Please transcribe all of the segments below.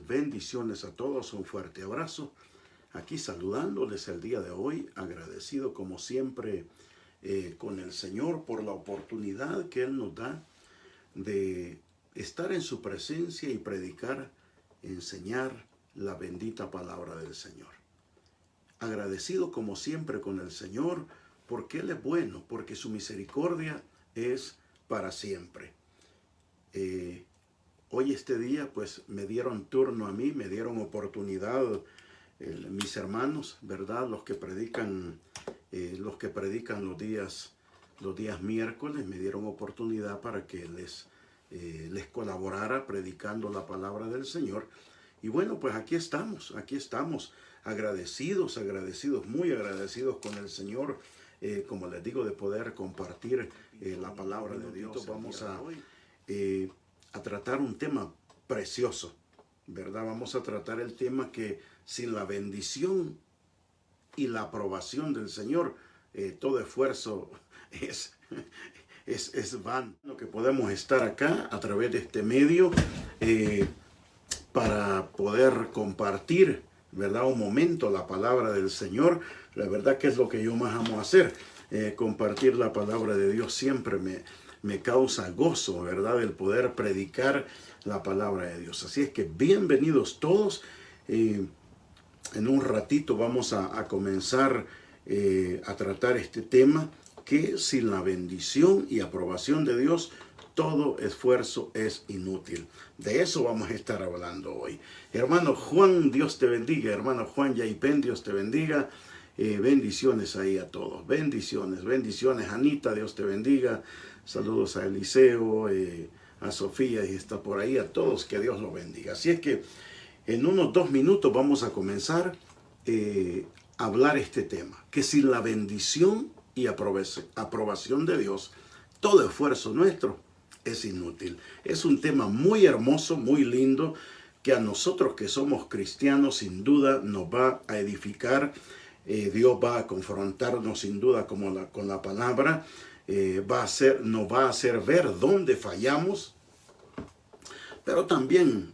Bendiciones a todos, un fuerte abrazo. Aquí saludándoles el día de hoy, agradecido como siempre con el Señor por la oportunidad que Él nos da de estar en su presencia y predicar, enseñar la bendita palabra del Señor. Agradecido como siempre con el Señor porque Él es bueno, porque su misericordia es para siempre. Hoy este día pues me dieron turno a mí, me dieron oportunidad mis hermanos, ¿verdad? Los que predican los días miércoles, me dieron oportunidad para que les colaborara predicando la palabra del Señor. Y bueno, pues aquí estamos agradecidos, muy agradecidos con el Señor, como les digo, de poder compartir la palabra de Dios. Vamos a tratar un tema precioso, ¿verdad? Vamos a tratar el tema que sin la bendición y la aprobación del Señor, todo esfuerzo es vano. Lo que podemos estar acá a través de este medio para poder compartir, ¿verdad? Un momento la palabra del Señor. La verdad que es lo que yo más amo hacer. Compartir la palabra de Dios siempre me causa gozo, ¿verdad? El poder predicar la palabra de Dios. Así es que bienvenidos todos. En un ratito vamos a comenzar a tratar este tema, que sin la bendición y aprobación de Dios, todo esfuerzo es inútil. De eso vamos a estar hablando hoy. Hermano Juan, Dios te bendiga. Hermano Juan Yaipen, Dios te bendiga. Bendiciones ahí a todos. Bendiciones. Anita, Dios te bendiga. Saludos a Eliseo, a Sofía, y está por ahí, a todos, que Dios los bendiga. Así es que en unos 2 minutos vamos a comenzar a hablar este tema, que sin la bendición y aprobación de Dios, todo esfuerzo nuestro es inútil. Es un tema muy hermoso, muy lindo, que a nosotros que somos cristianos sin duda nos va a edificar. Dios va a confrontarnos sin duda con la palabra. Nos va a hacer ver dónde fallamos, pero también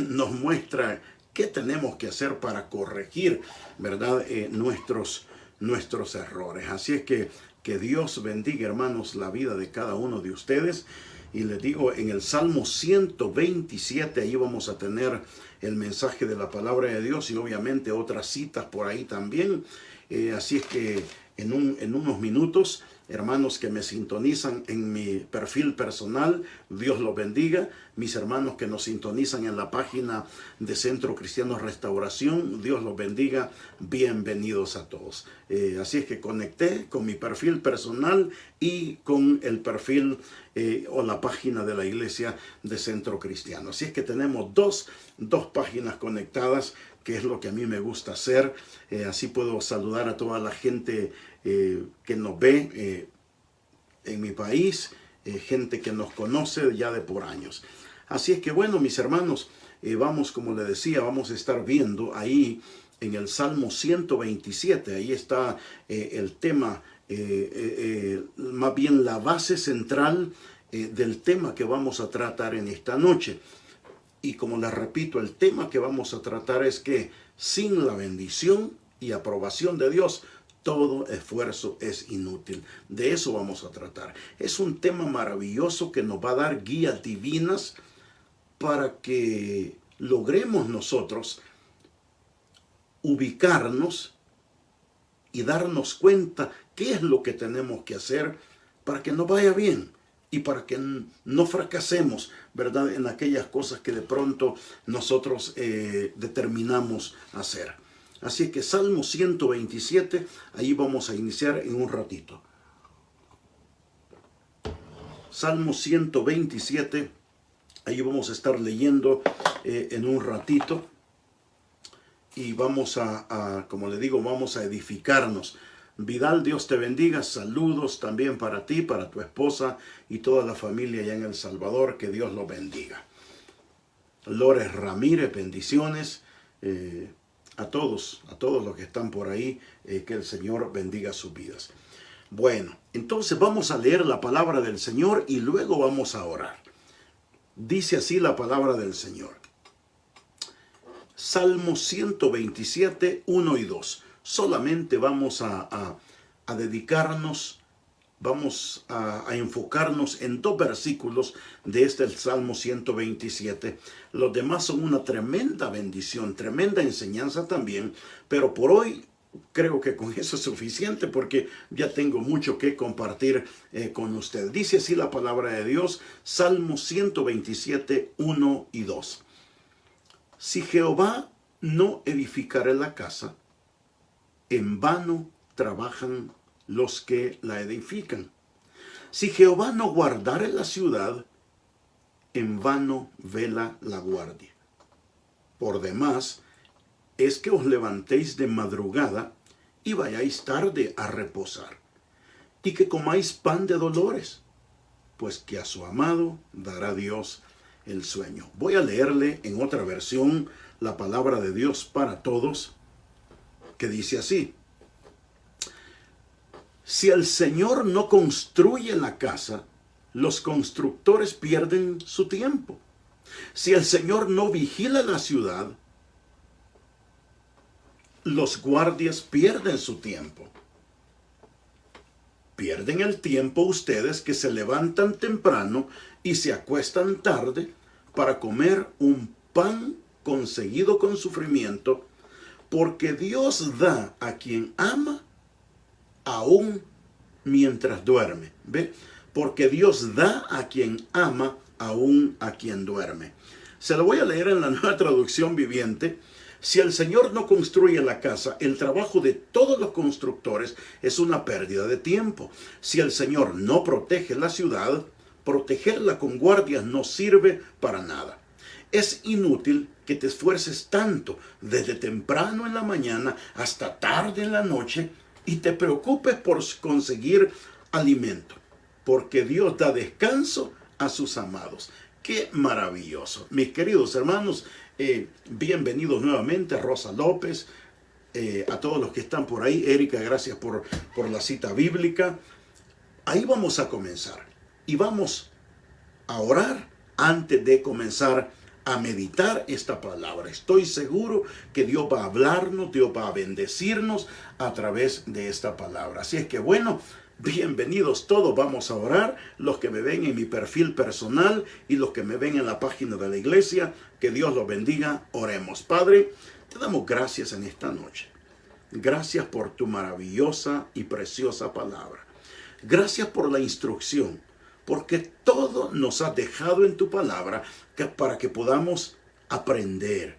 nos muestra qué tenemos que hacer para corregir, ¿verdad? Nuestros errores. Así es que Dios bendiga, hermanos, la vida de cada uno de ustedes. Y les digo, en el Salmo 127, ahí vamos a tener el mensaje de la palabra de Dios y obviamente otras citas por ahí también. Así es que en unos minutos, hermanos que me sintonizan en mi perfil personal, Dios los bendiga. Mis hermanos que nos sintonizan en la página de Centro Cristiano Restauración, Dios los bendiga. Bienvenidos a todos. Así es que conecté con mi perfil personal y con el perfil o la página de la iglesia de Centro Cristiano. Así es que tenemos dos páginas conectadas, que es lo que a mí me gusta hacer. Así puedo saludar a toda la gente que nos ve en mi país, gente que nos conoce ya de por años. Así es que bueno, mis hermanos, como le decía, vamos a estar viendo ahí en el Salmo 127, ahí está el tema, más bien la base central del tema que vamos a tratar en esta noche. Y como les repito, el tema que vamos a tratar es que sin la bendición y aprobación de Dios, todo esfuerzo es inútil. De eso vamos a tratar. Es un tema maravilloso que nos va a dar guías divinas para que logremos nosotros ubicarnos y darnos cuenta qué es lo que tenemos que hacer para que nos vaya bien y para que no fracasemos, ¿verdad?, en aquellas cosas que de pronto nosotros determinamos hacer. Así que Salmo 127, ahí vamos a iniciar en un ratito. Salmo 127, ahí vamos a estar leyendo en un ratito. Y vamos como le digo, vamos a edificarnos. Vidal, Dios te bendiga. Saludos también para ti, para tu esposa y toda la familia allá en El Salvador. Que Dios los bendiga. Lores Ramírez, bendiciones. A todos los que están por ahí, que el Señor bendiga sus vidas. Bueno, entonces vamos a leer la palabra del Señor y luego vamos a orar. Dice así la palabra del Señor. Salmo 127, 1 y 2. Solamente vamos a dedicarnos, vamos a enfocarnos en 2 versículos de este Salmo 127. Los demás son una tremenda bendición, tremenda enseñanza también, pero por hoy creo que con eso es suficiente porque ya tengo mucho que compartir con usted. Dice así la palabra de Dios, Salmo 127, 1 y 2. Si Jehová no edificare la casa, en vano trabajan los que la edifican. Si Jehová no guardare la ciudad, en vano vela la guardia. Por demás, es que os levantéis de madrugada y vayáis tarde a reposar, y que comáis pan de dolores, pues que a su amado dará Dios el sueño. Voy a leerle en otra versión la palabra de Dios para todos, que dice así: si el Señor no construye la casa, los constructores pierden su tiempo. Si el Señor no vigila la ciudad, los guardias pierden su tiempo. Pierden el tiempo ustedes que se levantan temprano y se acuestan tarde para comer un pan conseguido con sufrimiento, porque Dios da a quien ama aún mientras duerme. ¿Ve? Porque Dios da a quien ama aún a quien duerme. Se lo voy a leer en la Nueva Traducción Viviente. Si el Señor no construye la casa, el trabajo de todos los constructores es una pérdida de tiempo. Si el Señor no protege la ciudad, protegerla con guardias no sirve para nada. Es inútil que te esfuerces tanto desde temprano en la mañana hasta tarde en la noche y te preocupes por conseguir alimento, porque Dios da descanso a sus amados. ¡Qué maravilloso! Mis queridos hermanos, bienvenidos nuevamente, Rosa López, a todos los que están por ahí. Erika, gracias por la cita bíblica. Ahí vamos a comenzar y vamos a orar antes de comenzar a meditar esta palabra. Estoy seguro que Dios va a hablarnos, Dios va a bendecirnos a través de esta palabra. Así es que bueno, bienvenidos todos, vamos a orar, los que me ven en mi perfil personal y los que me ven en la página de la iglesia, que Dios los bendiga. Oremos. Padre, te damos gracias en esta noche. Gracias por tu maravillosa y preciosa palabra. Gracias por la instrucción, porque todo nos has dejado en tu palabra para que podamos aprender.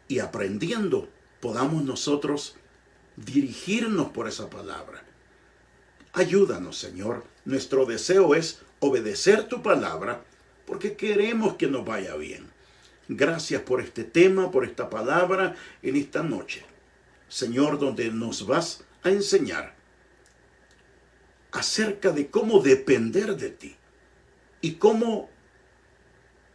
Y aprendiendo, podamos nosotros dirigirnos por esa palabra. Ayúdanos, Señor. Nuestro deseo es obedecer tu palabra porque queremos que nos vaya bien. Gracias por este tema, por esta palabra en esta noche. Señor, donde nos vas a enseñar acerca de cómo depender de ti y cómo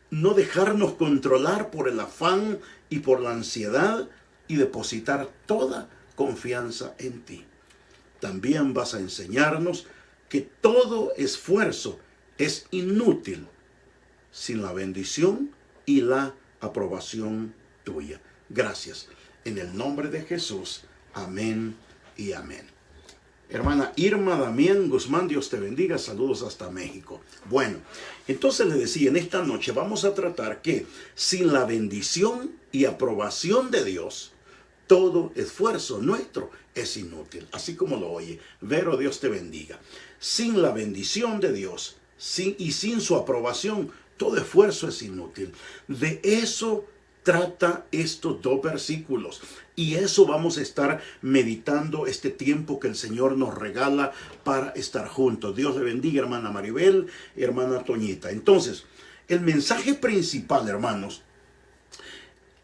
no dejarnos controlar por el afán y por la ansiedad y depositar toda confianza en ti. También vas a enseñarnos que todo esfuerzo es inútil sin la bendición y la aprobación tuya. Gracias. En el nombre de Jesús. Amén y amén. Hermana Irma Damián Guzmán, Dios te bendiga. Saludos hasta México. Bueno, entonces le decía, en esta noche vamos a tratar que sin la bendición y aprobación de Dios, todo esfuerzo nuestro es inútil. Así como lo oye. Vero, Dios te bendiga. Sin la bendición de Dios y sin su aprobación, todo esfuerzo es inútil. De eso trata estos 2 versículos. Y eso vamos a estar meditando este tiempo que el Señor nos regala para estar juntos. Dios le bendiga, hermana Maribel, hermana Toñita. Entonces, el mensaje principal, hermanos,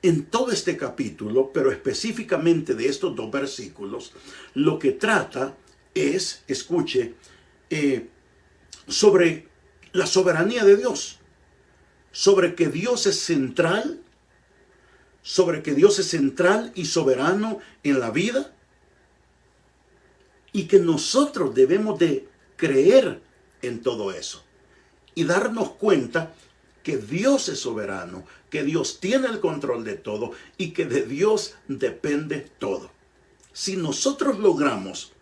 en todo este capítulo, pero específicamente de estos 2 versículos, lo que trata es, escuche, sobre la soberanía de Dios, sobre que Dios es central, y soberano en la vida, y que nosotros debemos de creer en todo eso y darnos cuenta que Dios es soberano, que Dios tiene el control de todo y que de Dios depende todo. Si nosotros logramos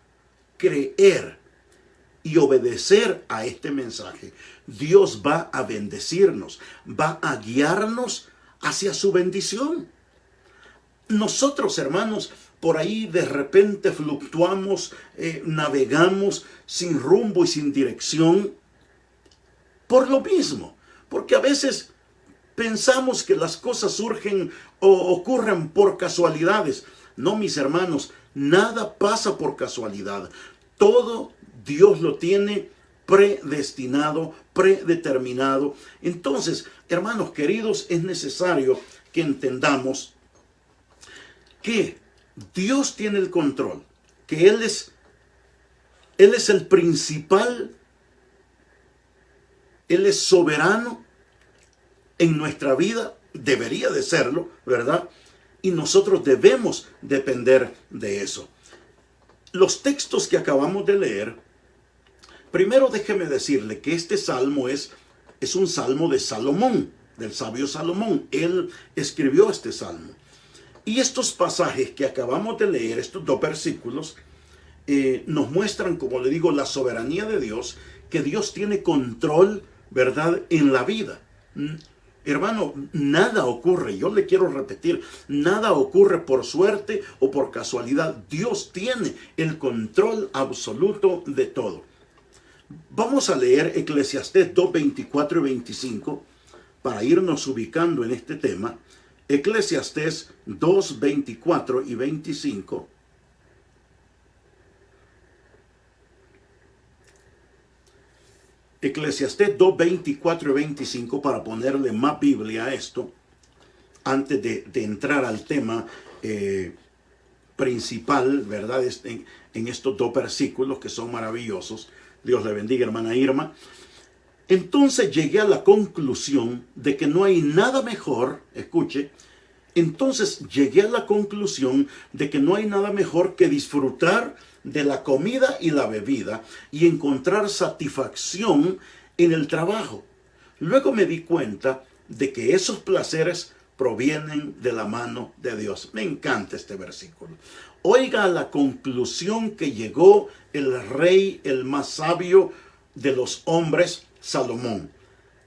creer y obedecer a este mensaje, Dios va a bendecirnos, va a guiarnos hacia su bendición. Nosotros, hermanos, por ahí de repente fluctuamos, navegamos sin rumbo y sin dirección por lo mismo, porque a veces pensamos que las cosas surgen o ocurren por casualidades. No, mis hermanos, nada pasa por casualidad. Todo Dios lo tiene predestinado, predeterminado. Entonces, hermanos queridos, es necesario que entendamos que Dios tiene el control, que Él es el principal, Él es soberano en nuestra vida, debería de serlo, ¿verdad? Y nosotros debemos depender de eso. Los textos que acabamos de leer, primero déjeme decirle que este salmo es un salmo de Salomón, del sabio Salomón. Él escribió este salmo. Y estos pasajes que acabamos de leer, estos dos versículos, nos muestran, como le digo, la soberanía de Dios, que Dios tiene control, ¿verdad?, en la vida. Hermano, nada ocurre, yo le quiero repetir, nada ocurre por suerte o por casualidad. Dios tiene el control absoluto de todo. Vamos a leer Eclesiastés 2, 24 y 25 para irnos ubicando en este tema. Eclesiastés 2, 24 y 25. Eclesiastés 2, 24 y 25, para ponerle más Biblia a esto, antes de entrar al tema principal, ¿verdad? En estos dos versículos que son maravillosos. Dios le bendiga, hermana Irma. Entonces llegué a la conclusión de que no hay nada mejor, escuche, entonces llegué a la conclusión de que no hay nada mejor que disfrutar de la comida y la bebida y encontrar satisfacción en el trabajo. Luego me di cuenta de que esos placeres provienen de la mano de Dios. Me encanta este versículo. Oiga la conclusión que llegó el rey, el más sabio de los hombres, Salomón.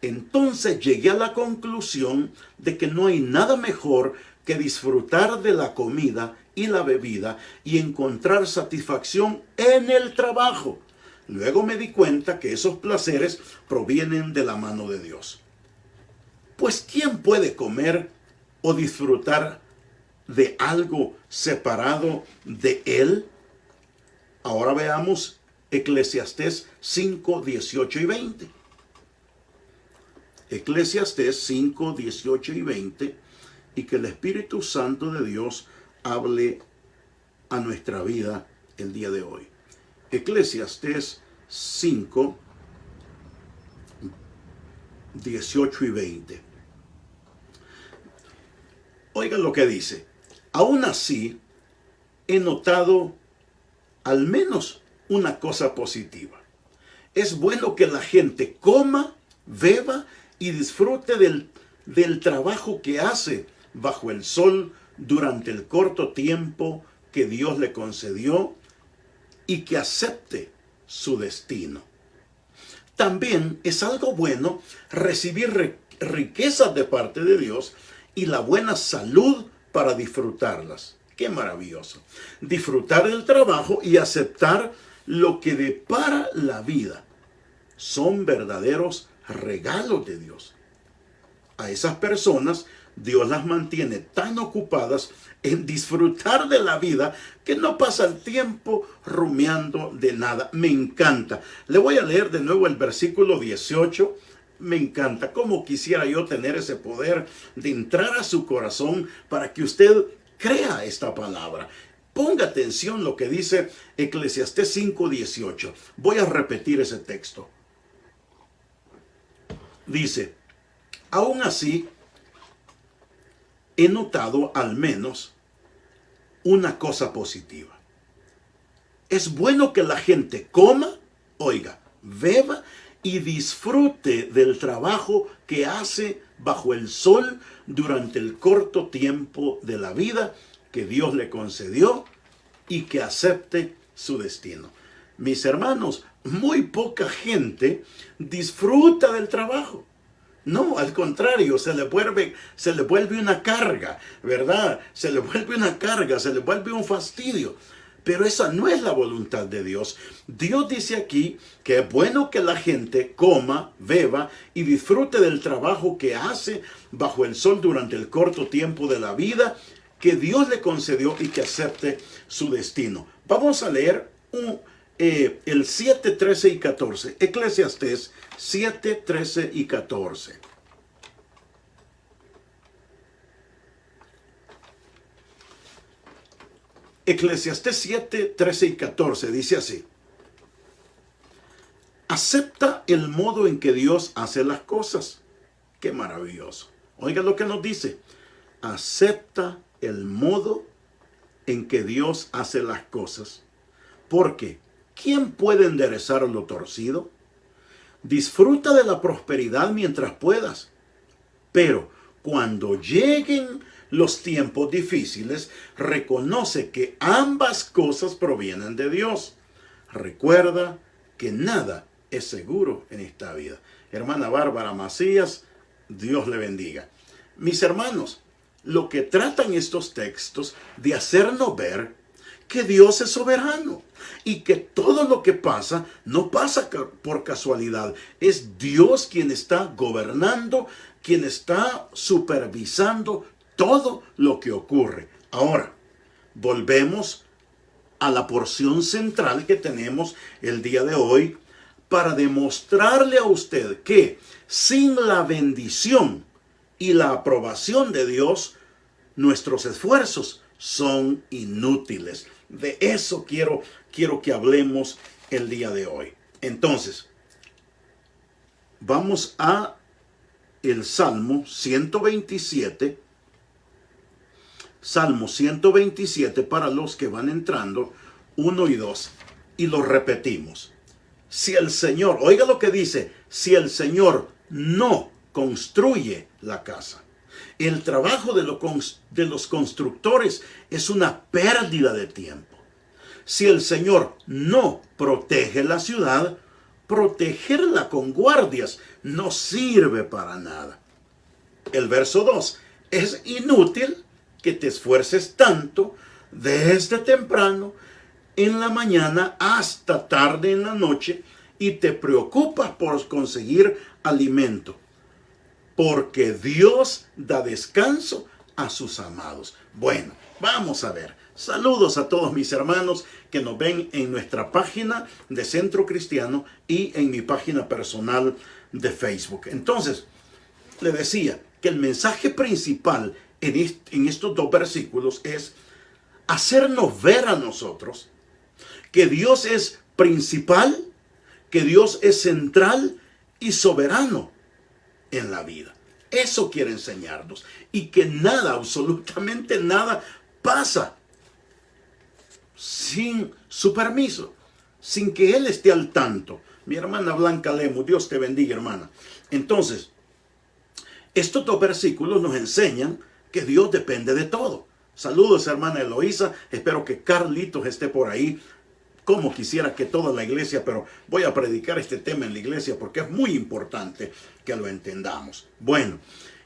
Entonces llegué a la conclusión de que no hay nada mejor que disfrutar de la comida y la bebida y encontrar satisfacción en el trabajo. Luego me di cuenta que esos placeres provienen de la mano de Dios. Pues ¿quién puede comer o disfrutar de algo separado de Él? Ahora veamos Eclesiastés 5, 18 y 20. Eclesiastés 5, 18 y 20, y que el Espíritu Santo de Dios hable a nuestra vida el día de hoy. Eclesiastés 5, 18 y 20. Oigan lo que dice. Aún así, he notado al menos una cosa positiva. Es bueno que la gente coma, beba y disfrute del trabajo que hace bajo el sol durante el corto tiempo que Dios le concedió y que acepte su destino. También es algo bueno recibir riquezas de parte de Dios y la buena salud para disfrutarlas. ¡Qué maravilloso! Disfrutar del trabajo y aceptar lo que depara la vida son verdaderos regalos de Dios. A esas personas Dios las mantiene tan ocupadas en disfrutar de la vida que no pasa el tiempo rumiando de nada. Me encanta. Le voy a leer de nuevo el versículo 18. Me encanta. Cómo quisiera yo tener ese poder de entrar a su corazón para que usted crea esta palabra. Ponga atención lo que dice Eclesiastés 5:18. Voy a repetir ese texto. Dice, aún así, he notado al menos una cosa positiva. Es bueno que la gente coma, oiga, beba y disfrute del trabajo que hace bajo el sol durante el corto tiempo de la vida que Dios le concedió y que acepte su destino. Mis hermanos, muy poca gente disfruta del trabajo. No, al contrario, se le vuelve una carga, ¿verdad? Se le vuelve una carga, se le vuelve un fastidio. Pero esa no es la voluntad de Dios. Dios dice aquí que es bueno que la gente coma, beba y disfrute del trabajo que hace bajo el sol durante el corto tiempo de la vida que Dios le concedió y que acepte su destino. Vamos a leer el 7, 13 y 14. Eclesiastés 7, 13 y 14. Eclesiastés 7, 13 y 14 dice así: acepta el modo en que Dios hace las cosas. Qué maravilloso. Oiga lo que nos dice. Acepta el modo en que Dios hace las cosas. Porque ¿quién puede enderezar lo torcido? Disfruta de la prosperidad mientras puedas. Pero cuando lleguen los tiempos difíciles, reconoce que ambas cosas provienen de Dios. Recuerda que nada es seguro en esta vida. Hermana Bárbara Macías, Dios le bendiga. Mis hermanos, lo que tratan estos textos de hacernos ver que Dios es soberano y que todo lo que pasa no pasa por casualidad. Es Dios quien está gobernando, quien está supervisando todo lo que ocurre. Ahora, volvemos a la porción central que tenemos el día de hoy para demostrarle a usted que sin la bendición y la aprobación de Dios, nuestros esfuerzos son inútiles. De eso quiero que hablemos el día de hoy. Entonces, vamos a el Salmo 127. Salmo 127 para los que van entrando, 1 y 2. Y lo repetimos. Si el Señor, oiga lo que dice, si el Señor no construye la casa, el trabajo de los constructores es una pérdida de tiempo. Si el Señor no protege la ciudad, protegerla con guardias no sirve para nada. El verso 2, es inútil que te esfuerces tanto desde temprano en la mañana hasta tarde en la noche y te preocupas por conseguir alimento, porque Dios da descanso a sus amados. Bueno, vamos a ver. Saludos a todos mis hermanos que nos ven en nuestra página de Centro Cristiano y en mi página personal de Facebook. Entonces, le decía que el mensaje principal en estos dos versículos es hacernos ver a nosotros que Dios es principal, que Dios es central y soberano en la vida. Eso quiere enseñarnos. Y que nada, absolutamente nada, pasa sin su permiso, sin que Él esté al tanto. Mi hermana Blanca Lemus, Dios te bendiga, hermana. Entonces, estos dos versículos nos enseñan que Dios depende de todo. Saludos, hermana Eloísa. Espero que Carlitos esté por ahí. Como quisiera que toda la iglesia, pero voy a predicar este tema en la iglesia porque es muy importante que lo entendamos. Bueno,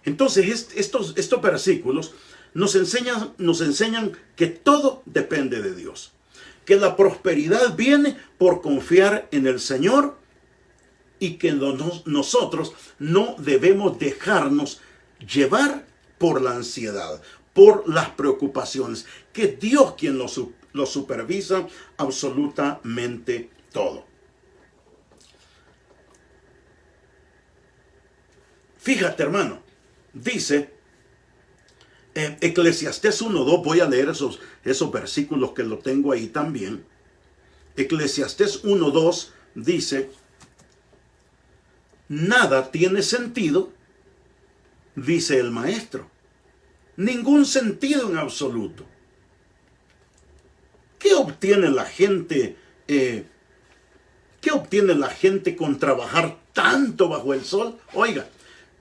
entonces estos versículos nos enseñan que todo depende de Dios. Que la prosperidad viene por confiar en el Señor y que nosotros no debemos dejarnos llevar por la ansiedad, por las preocupaciones. Que Dios quien lo supervisa absolutamente todo. Fíjate, hermano, dice Eclesiastés 1:2, voy a leer esos versículos que lo tengo ahí también. Eclesiastés 1:2 dice: nada tiene sentido, dice el maestro. Ningún sentido en absoluto. ¿Qué obtiene la gente ¿Qué obtiene la gente con trabajar tanto bajo el sol? Oiga,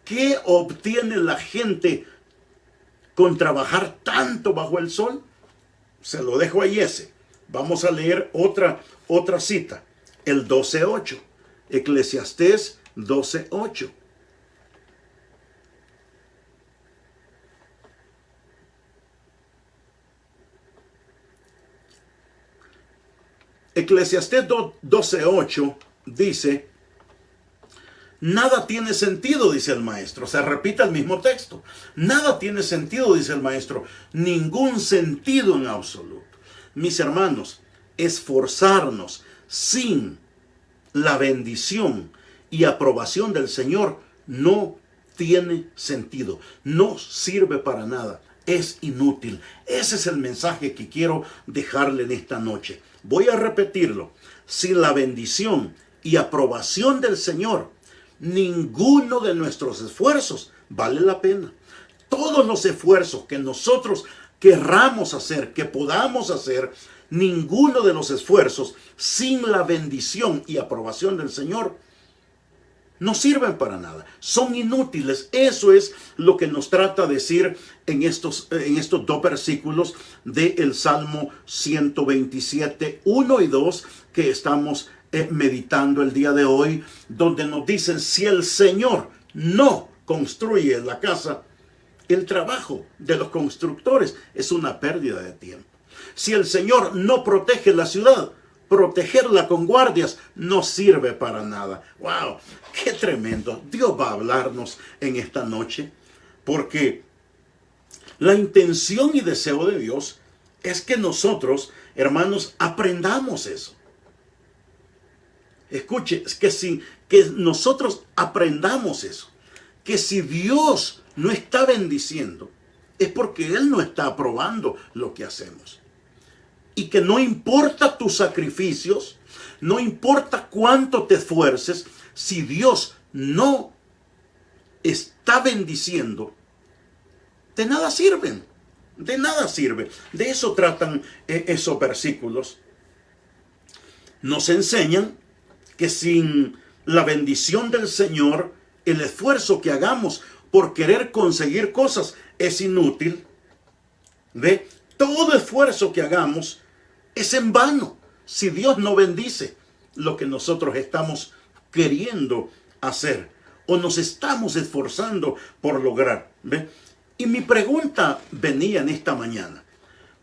¿qué obtiene la gente con trabajar tanto bajo el sol? Se lo dejo ahí ese. Vamos a leer otra cita. El 12:8. Eclesiastés 12:8. Eclesiastés 12:8 dice: nada tiene sentido, dice el maestro. Se repite el mismo texto. Nada tiene sentido, dice el maestro. Ningún sentido en absoluto. Mis hermanos, esforzarnos sin la bendición y aprobación del Señor no tiene sentido. No sirve para nada. Es inútil. Ese es el mensaje que quiero dejarle en esta noche. Voy a repetirlo. Sin la bendición y aprobación del Señor, ninguno de nuestros esfuerzos vale la pena. Todos los esfuerzos que nosotros querramos hacer, que podamos hacer, ninguno de los esfuerzos sin la bendición y aprobación del Señor no sirven para nada. Son inútiles. Eso es lo que nos trata de decir en estos dos versículos del Salmo 127, 1 y 2 que estamos meditando el día de hoy, donde nos dicen: si el Señor no construye la casa, el trabajo de los constructores es una pérdida de tiempo. Si el Señor no protege la ciudad, protegerla con guardias no sirve para nada. ¡Wow! ¡Qué tremendo! Dios va a hablarnos en esta noche, porque la intención y deseo de Dios es que nosotros, hermanos, aprendamos eso. Escuche, es que nosotros aprendamos eso. Que si Dios no está bendiciendo, es porque Él no está aprobando lo que hacemos. Y que no importa tus sacrificios, no importa cuánto te esfuerces, si Dios no está bendiciendo, de nada sirven. De nada sirve. De eso tratan esos versículos. Nos enseñan que sin la bendición del Señor, el esfuerzo que hagamos por querer conseguir cosas es inútil. ¿Ve? Todo esfuerzo que hagamos es en vano si Dios no bendice lo que nosotros estamos queriendo hacer o nos estamos esforzando por lograr. ¿Ve? Y mi pregunta venía en esta mañana: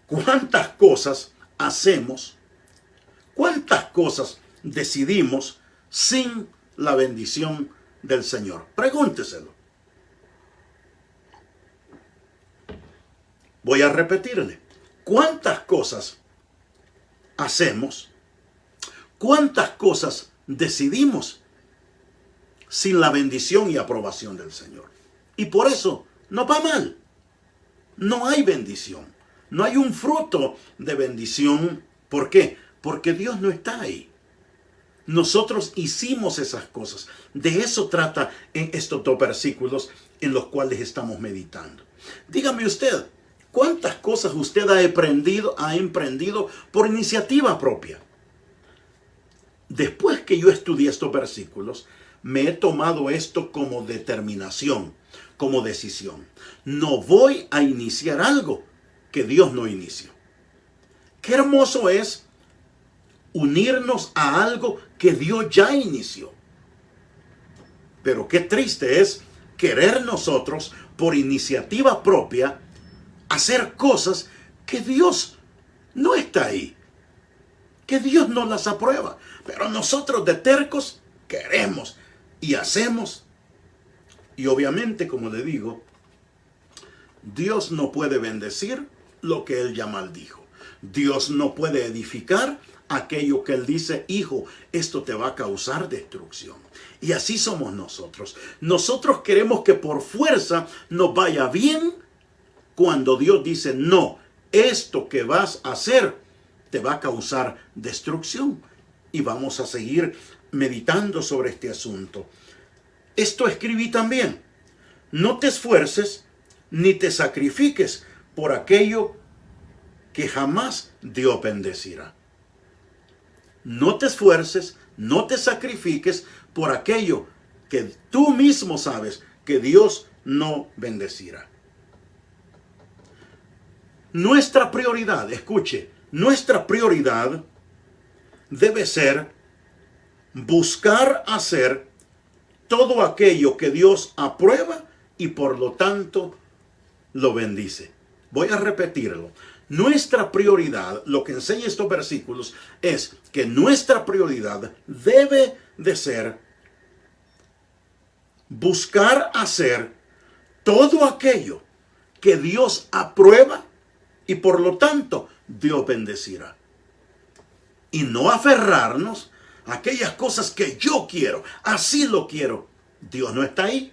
¿cuántas cosas hacemos? ¿Cuántas cosas decidimos sin la bendición del Señor? Pregúnteselo. Voy a repetirle. ¿Cuántas cosas hacemos? ¿Cuántas cosas decidimos sin la bendición y aprobación del Señor? Y por eso nos va mal. No hay bendición. No hay un fruto de bendición. ¿Por qué? Porque Dios no está ahí. Nosotros hicimos esas cosas. De eso trata en estos dos versículos en los cuales estamos meditando. Dígame usted, ¿cuántas cosas usted ha emprendido por iniciativa propia? Después que yo estudié estos versículos, me he tomado esto como determinación, como decisión. No voy a iniciar algo que Dios no inició. Qué hermoso es unirnos a algo que Dios ya inició. Pero qué triste es querer nosotros, por iniciativa propia, hacer cosas que Dios no está ahí, que Dios no las aprueba. Pero nosotros de tercos queremos y hacemos. Y obviamente, como le digo, Dios no puede bendecir lo que Él ya maldijo. Dios no puede edificar aquello que Él dice: hijo, esto te va a causar destrucción. Y así somos nosotros. Nosotros queremos que por fuerza nos vaya bien, cuando Dios dice: no, esto que vas a hacer te va a causar destrucción. Y vamos a seguir meditando sobre este asunto. Esto escribí también: no te esfuerces ni te sacrifiques por aquello que jamás Dios bendecirá. No te esfuerces no te sacrifiques por aquello que tú mismo sabes que Dios no bendecirá. Nuestra prioridad, escuche, nuestra prioridad debe ser buscar hacer todo aquello que Dios aprueba y por lo tanto lo bendice. Voy a repetirlo. Nuestra prioridad, lo que enseña estos versículos, es que nuestra prioridad debe de ser buscar hacer todo aquello que Dios aprueba y por lo tanto Dios bendecirá. Y no aferrarnos a aquellas cosas que yo quiero, así lo quiero. Dios no está ahí.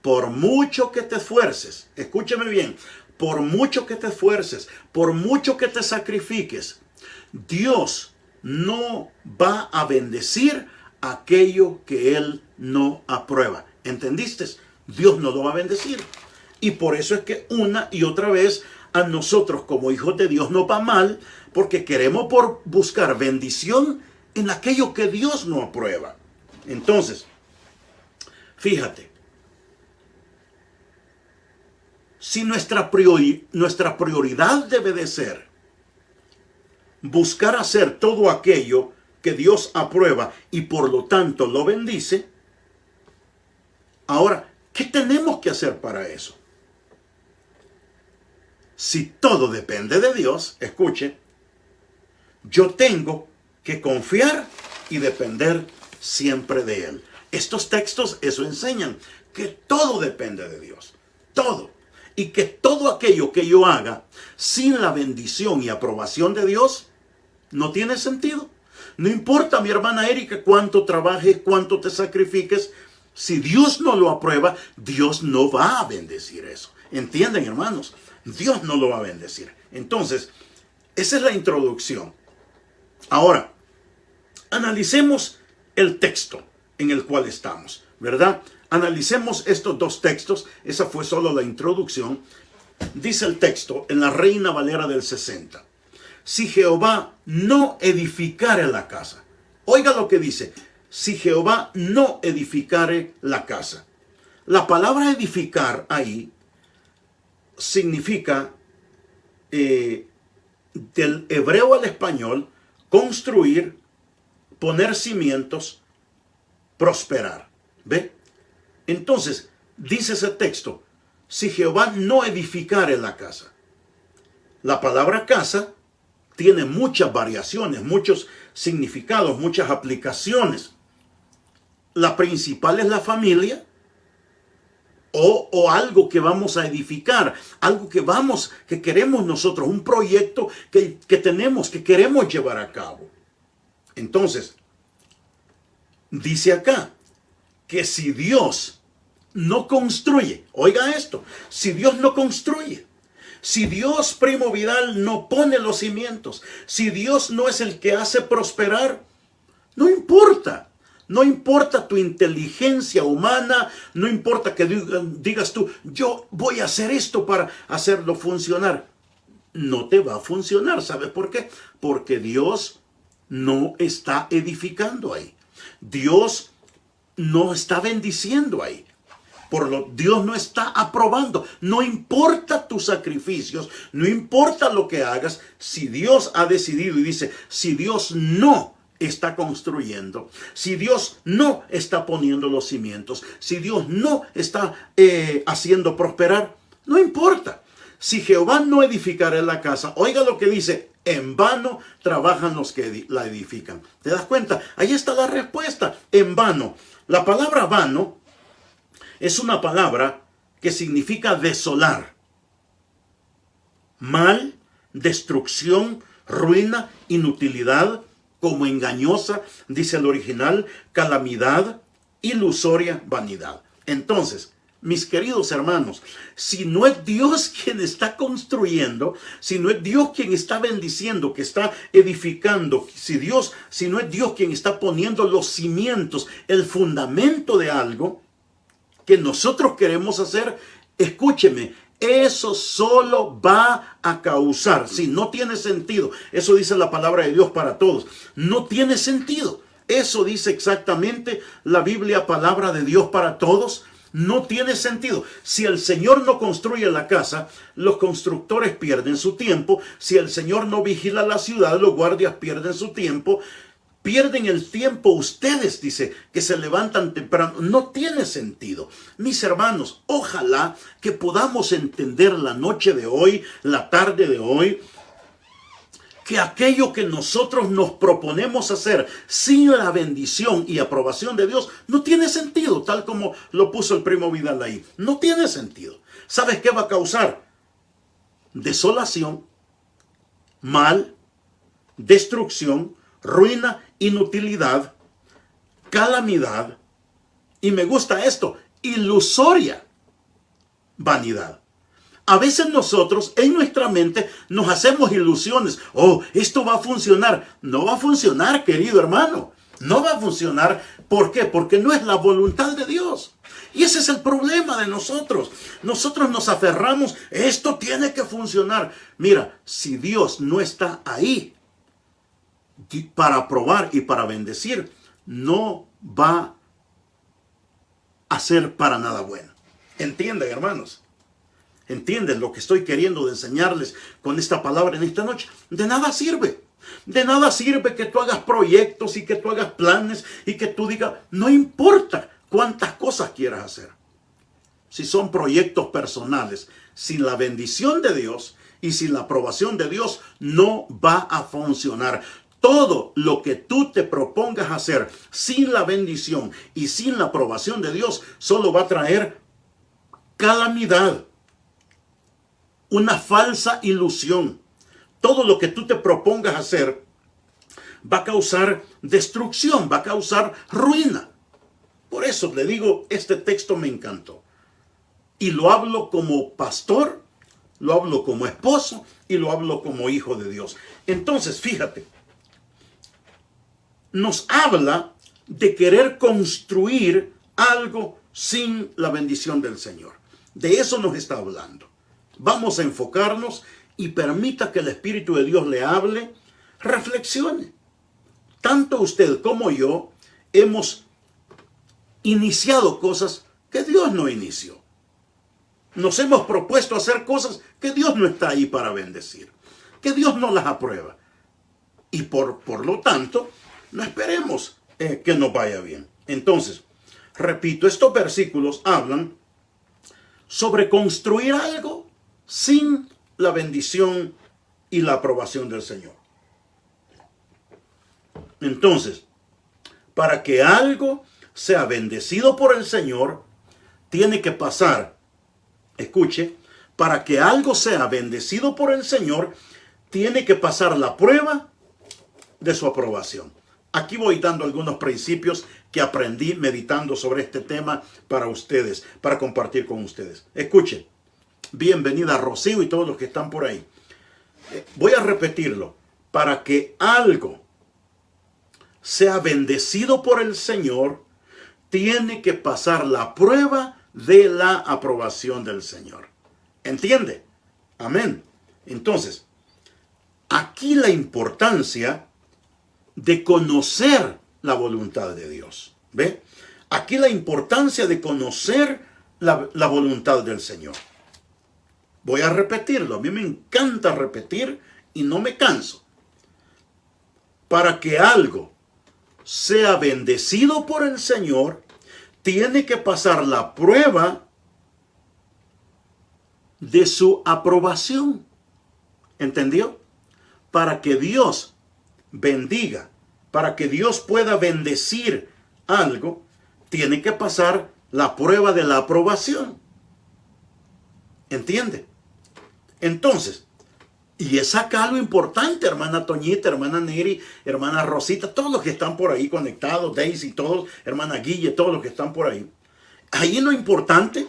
Por mucho que te esfuerces, escúchame bien, por mucho que te esfuerces, por mucho que te sacrifiques, Dios no va a bendecir aquello que Él no aprueba. ¿Entendiste? Dios no lo va a bendecir. Y por eso es que una y otra vez a nosotros como hijos de Dios nos va mal, porque queremos por buscar bendición en aquello que Dios no aprueba. Entonces, fíjate, si nuestra prioridad debe de ser buscar hacer todo aquello que Dios aprueba y por lo tanto lo bendice, ahora, ¿qué tenemos que hacer para eso? Si todo depende de Dios, escuche, yo tengo que confiar y depender siempre de Él. Estos textos eso enseñan, que todo depende de Dios, todo. Y que todo aquello que yo haga sin la bendición y aprobación de Dios no tiene sentido. No importa, mi hermana Erika, cuánto trabajes, cuánto te sacrifiques, si Dios no lo aprueba, Dios no va a bendecir eso. ¿Entienden, hermanos? Dios no lo va a bendecir. Entonces, esa es la introducción. Ahora, analicemos el texto en el cual estamos, ¿verdad? Analicemos estos dos textos. Esa fue solo la introducción. Dice el texto en la Reina Valera del 60. Si Jehová no edificare la casa. Oiga lo que dice. Si Jehová no edificare la casa. La palabra edificar ahí significa, del hebreo al español, construir, poner cimientos, prosperar. ¿Ve? Entonces, dice ese texto, si Jehová no edificare la casa. La palabra casa tiene muchas variaciones, muchos significados, muchas aplicaciones. La principal es la familia o algo que vamos a edificar, algo que queremos nosotros, un proyecto que tenemos, que queremos llevar a cabo. Entonces, dice acá, que si Dios no construye, oiga esto, si Dios no construye, si Dios, primo Vidal, no pone los cimientos, si Dios no es el que hace prosperar, no importa tu inteligencia humana, no importa que digas tú, yo voy a hacer esto para hacerlo funcionar. No te va a funcionar, ¿sabes por qué? Porque Dios no está edificando ahí. Dios no está bendiciendo ahí. Dios no está aprobando. No importa tus sacrificios, no importa lo que hagas, si Dios ha decidido y dice, si Dios no está construyendo, si Dios no está poniendo los cimientos, si Dios no está haciendo prosperar, no importa. Si Jehová no edificará la casa, oiga lo que dice, en vano trabajan los que la edifican. ¿Te das cuenta? Ahí está la respuesta, en vano. La palabra vano es una palabra que significa desolar, mal, destrucción, ruina, inutilidad, como engañosa, dice el original, calamidad, ilusoria, vanidad. Entonces, mis queridos hermanos, si no es Dios quien está construyendo, si no es Dios quien está bendiciendo, que está edificando, si no es Dios quien está poniendo los cimientos, el fundamento de algo que nosotros queremos hacer, escúcheme, eso solo va a causar, si no tiene sentido, eso dice la palabra de Dios para todos, no tiene sentido. Eso dice exactamente la Biblia, palabra de Dios para todos. No tiene sentido. Si el Señor no construye la casa, los constructores pierden su tiempo. Si el Señor no vigila la ciudad, los guardias pierden su tiempo. Pierden el tiempo ustedes, dice, que se levantan temprano. No tiene sentido. Mis hermanos, ojalá que podamos entender la noche de hoy, la tarde de hoy, que aquello que nosotros nos proponemos hacer sin la bendición y aprobación de Dios no tiene sentido, tal como lo puso el primo Vidal ahí. No tiene sentido. ¿Sabes qué va a causar? Desolación, mal, destrucción, ruina, inutilidad, calamidad, y me gusta esto, ilusoria vanidad. A veces nosotros en nuestra mente nos hacemos ilusiones. Oh, esto va a funcionar. No va a funcionar, querido hermano. No va a funcionar. ¿Por qué? Porque no es la voluntad de Dios. Y ese es el problema de nosotros. Nosotros nos aferramos. Esto tiene que funcionar. Mira, si Dios no está ahí para aprobar y para bendecir, no va a ser para nada bueno. ¿Entienden, hermanos? ¿Entienden lo que estoy queriendo enseñarles con esta palabra en esta noche? De nada sirve. De nada sirve que tú hagas proyectos y que tú hagas planes y que tú digas, no importa cuántas cosas quieras hacer. Si son proyectos personales, sin la bendición de Dios y sin la aprobación de Dios, no va a funcionar. Todo lo que tú te propongas hacer sin la bendición y sin la aprobación de Dios, solo va a traer calamidad. Una falsa ilusión. Todo lo que tú te propongas hacer va a causar destrucción, va a causar ruina. Por eso le digo, este texto me encantó. Y lo hablo como pastor, lo hablo como esposo y lo hablo como hijo de Dios. Entonces, fíjate, nos habla de querer construir algo sin la bendición del Señor. De eso nos está hablando. Vamos a enfocarnos y permita que el Espíritu de Dios le hable, reflexione. Tanto usted como yo hemos iniciado cosas que Dios no inició. Nos hemos propuesto hacer cosas que Dios no está ahí para bendecir, que Dios no las aprueba. Y por lo tanto, no esperemos que nos vaya bien. Entonces, repito, estos versículos hablan sobre construir algo sin la bendición y la aprobación del Señor. Entonces, para que algo sea bendecido por el Señor, tiene que pasar, escuche, para que algo sea bendecido por el Señor, tiene que pasar la prueba de su aprobación. Aquí voy dando algunos principios que aprendí meditando sobre este tema para ustedes, para compartir con ustedes. Escuchen. Bienvenida Rocío y todos los que están por ahí. Voy a repetirlo. Para que algo sea bendecido por el Señor, tiene que pasar la prueba de la aprobación del Señor. ¿Entiende? Amén. Entonces, aquí la importancia de conocer la voluntad de Dios. ¿Ve? Aquí la importancia de conocer la voluntad del Señor. Voy a repetirlo. A mí me encanta repetir y no me canso. Para que algo sea bendecido por el Señor, tiene que pasar la prueba de su aprobación. ¿Entendió? Para que Dios bendiga, para que Dios pueda bendecir algo, tiene que pasar la prueba de la aprobación. ¿Entiende? Entonces, y es acá lo importante, hermana Toñita, hermana Neri, hermana Rosita, todos los que están por ahí conectados, Daisy, todos, hermana Guille, todos los que están por ahí. Ahí lo importante,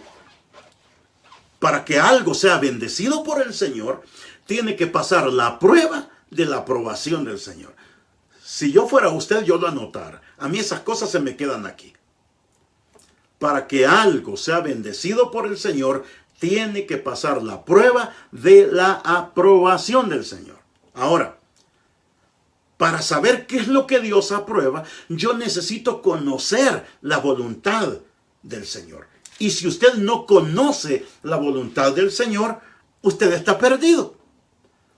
para que algo sea bendecido por el Señor, tiene que pasar la prueba de la aprobación del Señor. Si yo fuera usted, yo lo anotara. A mí esas cosas se me quedan aquí. Para que algo sea bendecido por el Señor, tiene que pasar la prueba de la aprobación del Señor. Ahora, Para saber qué es lo que Dios aprueba, yo necesito conocer la voluntad del Señor. Y si usted no conoce la voluntad del Señor, usted está perdido.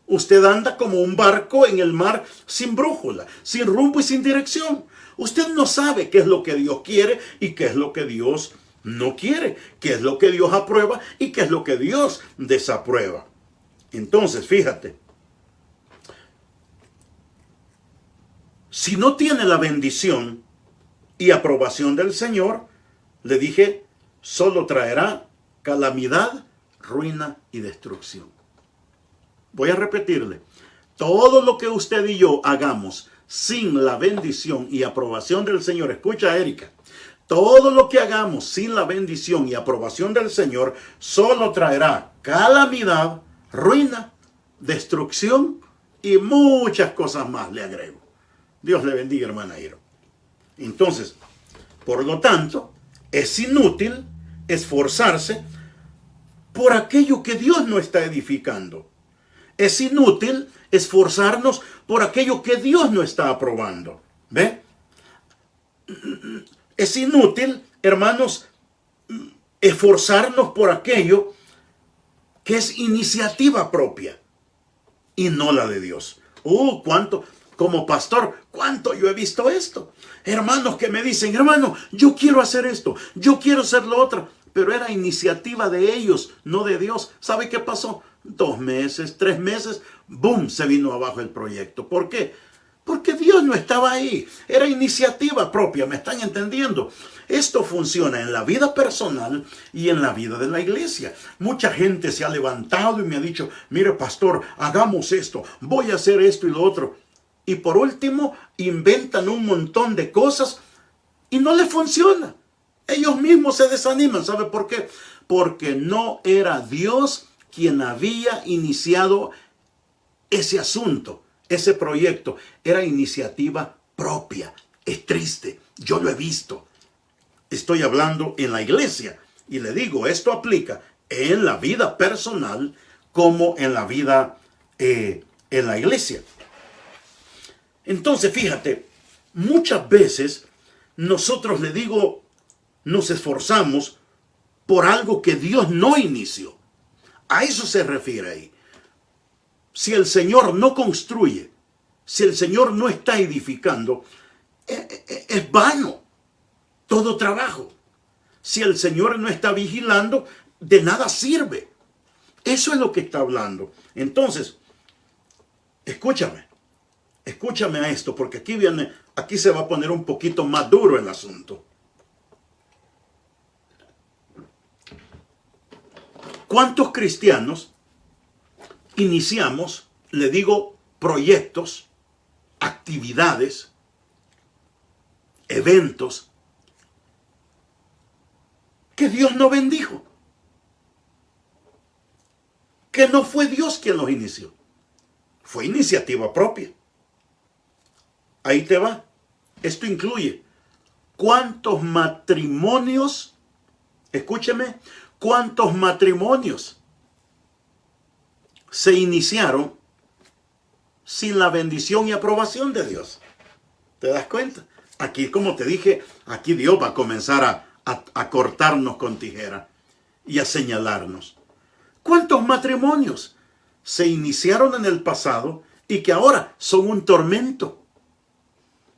Usted anda como un barco en el mar sin brújula, sin rumbo y sin dirección. Usted no sabe qué es lo que Dios quiere y qué es lo que Dios no quiere, qué es lo que Dios aprueba y qué es lo que Dios desaprueba. Entonces, fíjate, si no tiene la bendición y aprobación del Señor, le dije, solo traerá calamidad, ruina y destrucción. Voy a repetirle, todo lo que usted y yo hagamos sin la bendición y aprobación del Señor, escucha, Erika, todo lo que hagamos sin la bendición y aprobación del Señor solo traerá calamidad, ruina, destrucción y muchas cosas más, le agrego. Dios le bendiga, hermana Iro. Entonces, por lo tanto, es inútil esforzarse por aquello que Dios no está edificando. Es inútil esforzarnos por aquello que Dios no está aprobando. ¿Ve? Es inútil, hermanos, esforzarnos por aquello que es iniciativa propia y no la de Dios. Cuánto, como pastor, cuánto yo he visto esto. Hermanos que me dicen, hermano, yo quiero hacer esto, yo quiero hacer lo otro. Pero era iniciativa de ellos, no de Dios. ¿Sabe qué pasó? 2 meses, 3 meses, ¡boom!, se vino abajo el proyecto. ¿Por qué? Porque Dios no estaba ahí. Era iniciativa propia, ¿me están entendiendo? Esto funciona en la vida personal y en la vida de la iglesia. Mucha gente se ha levantado y me ha dicho, mire pastor, hagamos esto, voy a hacer esto y lo otro. Y por último, inventan un montón de cosas y no les funciona. Ellos mismos se desaniman. ¿Sabe por qué? Porque no era Dios quien había iniciado ese asunto, ese proyecto. Era iniciativa propia. Es triste. Yo lo he visto. Estoy hablando en la iglesia. Y le digo, esto aplica en la vida personal como en la vida en la iglesia. Entonces, fíjate, muchas veces nosotros, le digo, nos esforzamos por algo que Dios no inició. A eso se refiere ahí. Si el Señor no construye, si el Señor no está edificando, es vano todo trabajo. Si el Señor no está vigilando, de nada sirve. Eso es lo que está hablando. Entonces, escúchame a esto, porque aquí se va a poner un poquito más duro el asunto. ¿Cuántos cristianos iniciamos, le digo, proyectos, actividades, eventos que Dios no bendijo? Que no fue Dios quien los inició. Fue iniciativa propia. Ahí te va. Esto incluye cuántos matrimonios, escúcheme, cuántos matrimonios se iniciaron sin la bendición y aprobación de Dios. ¿Te das cuenta? Aquí, como te dije, aquí Dios va a comenzar a cortarnos con tijera y a señalarnos. ¿Cuántos matrimonios se iniciaron en el pasado y que ahora son un tormento?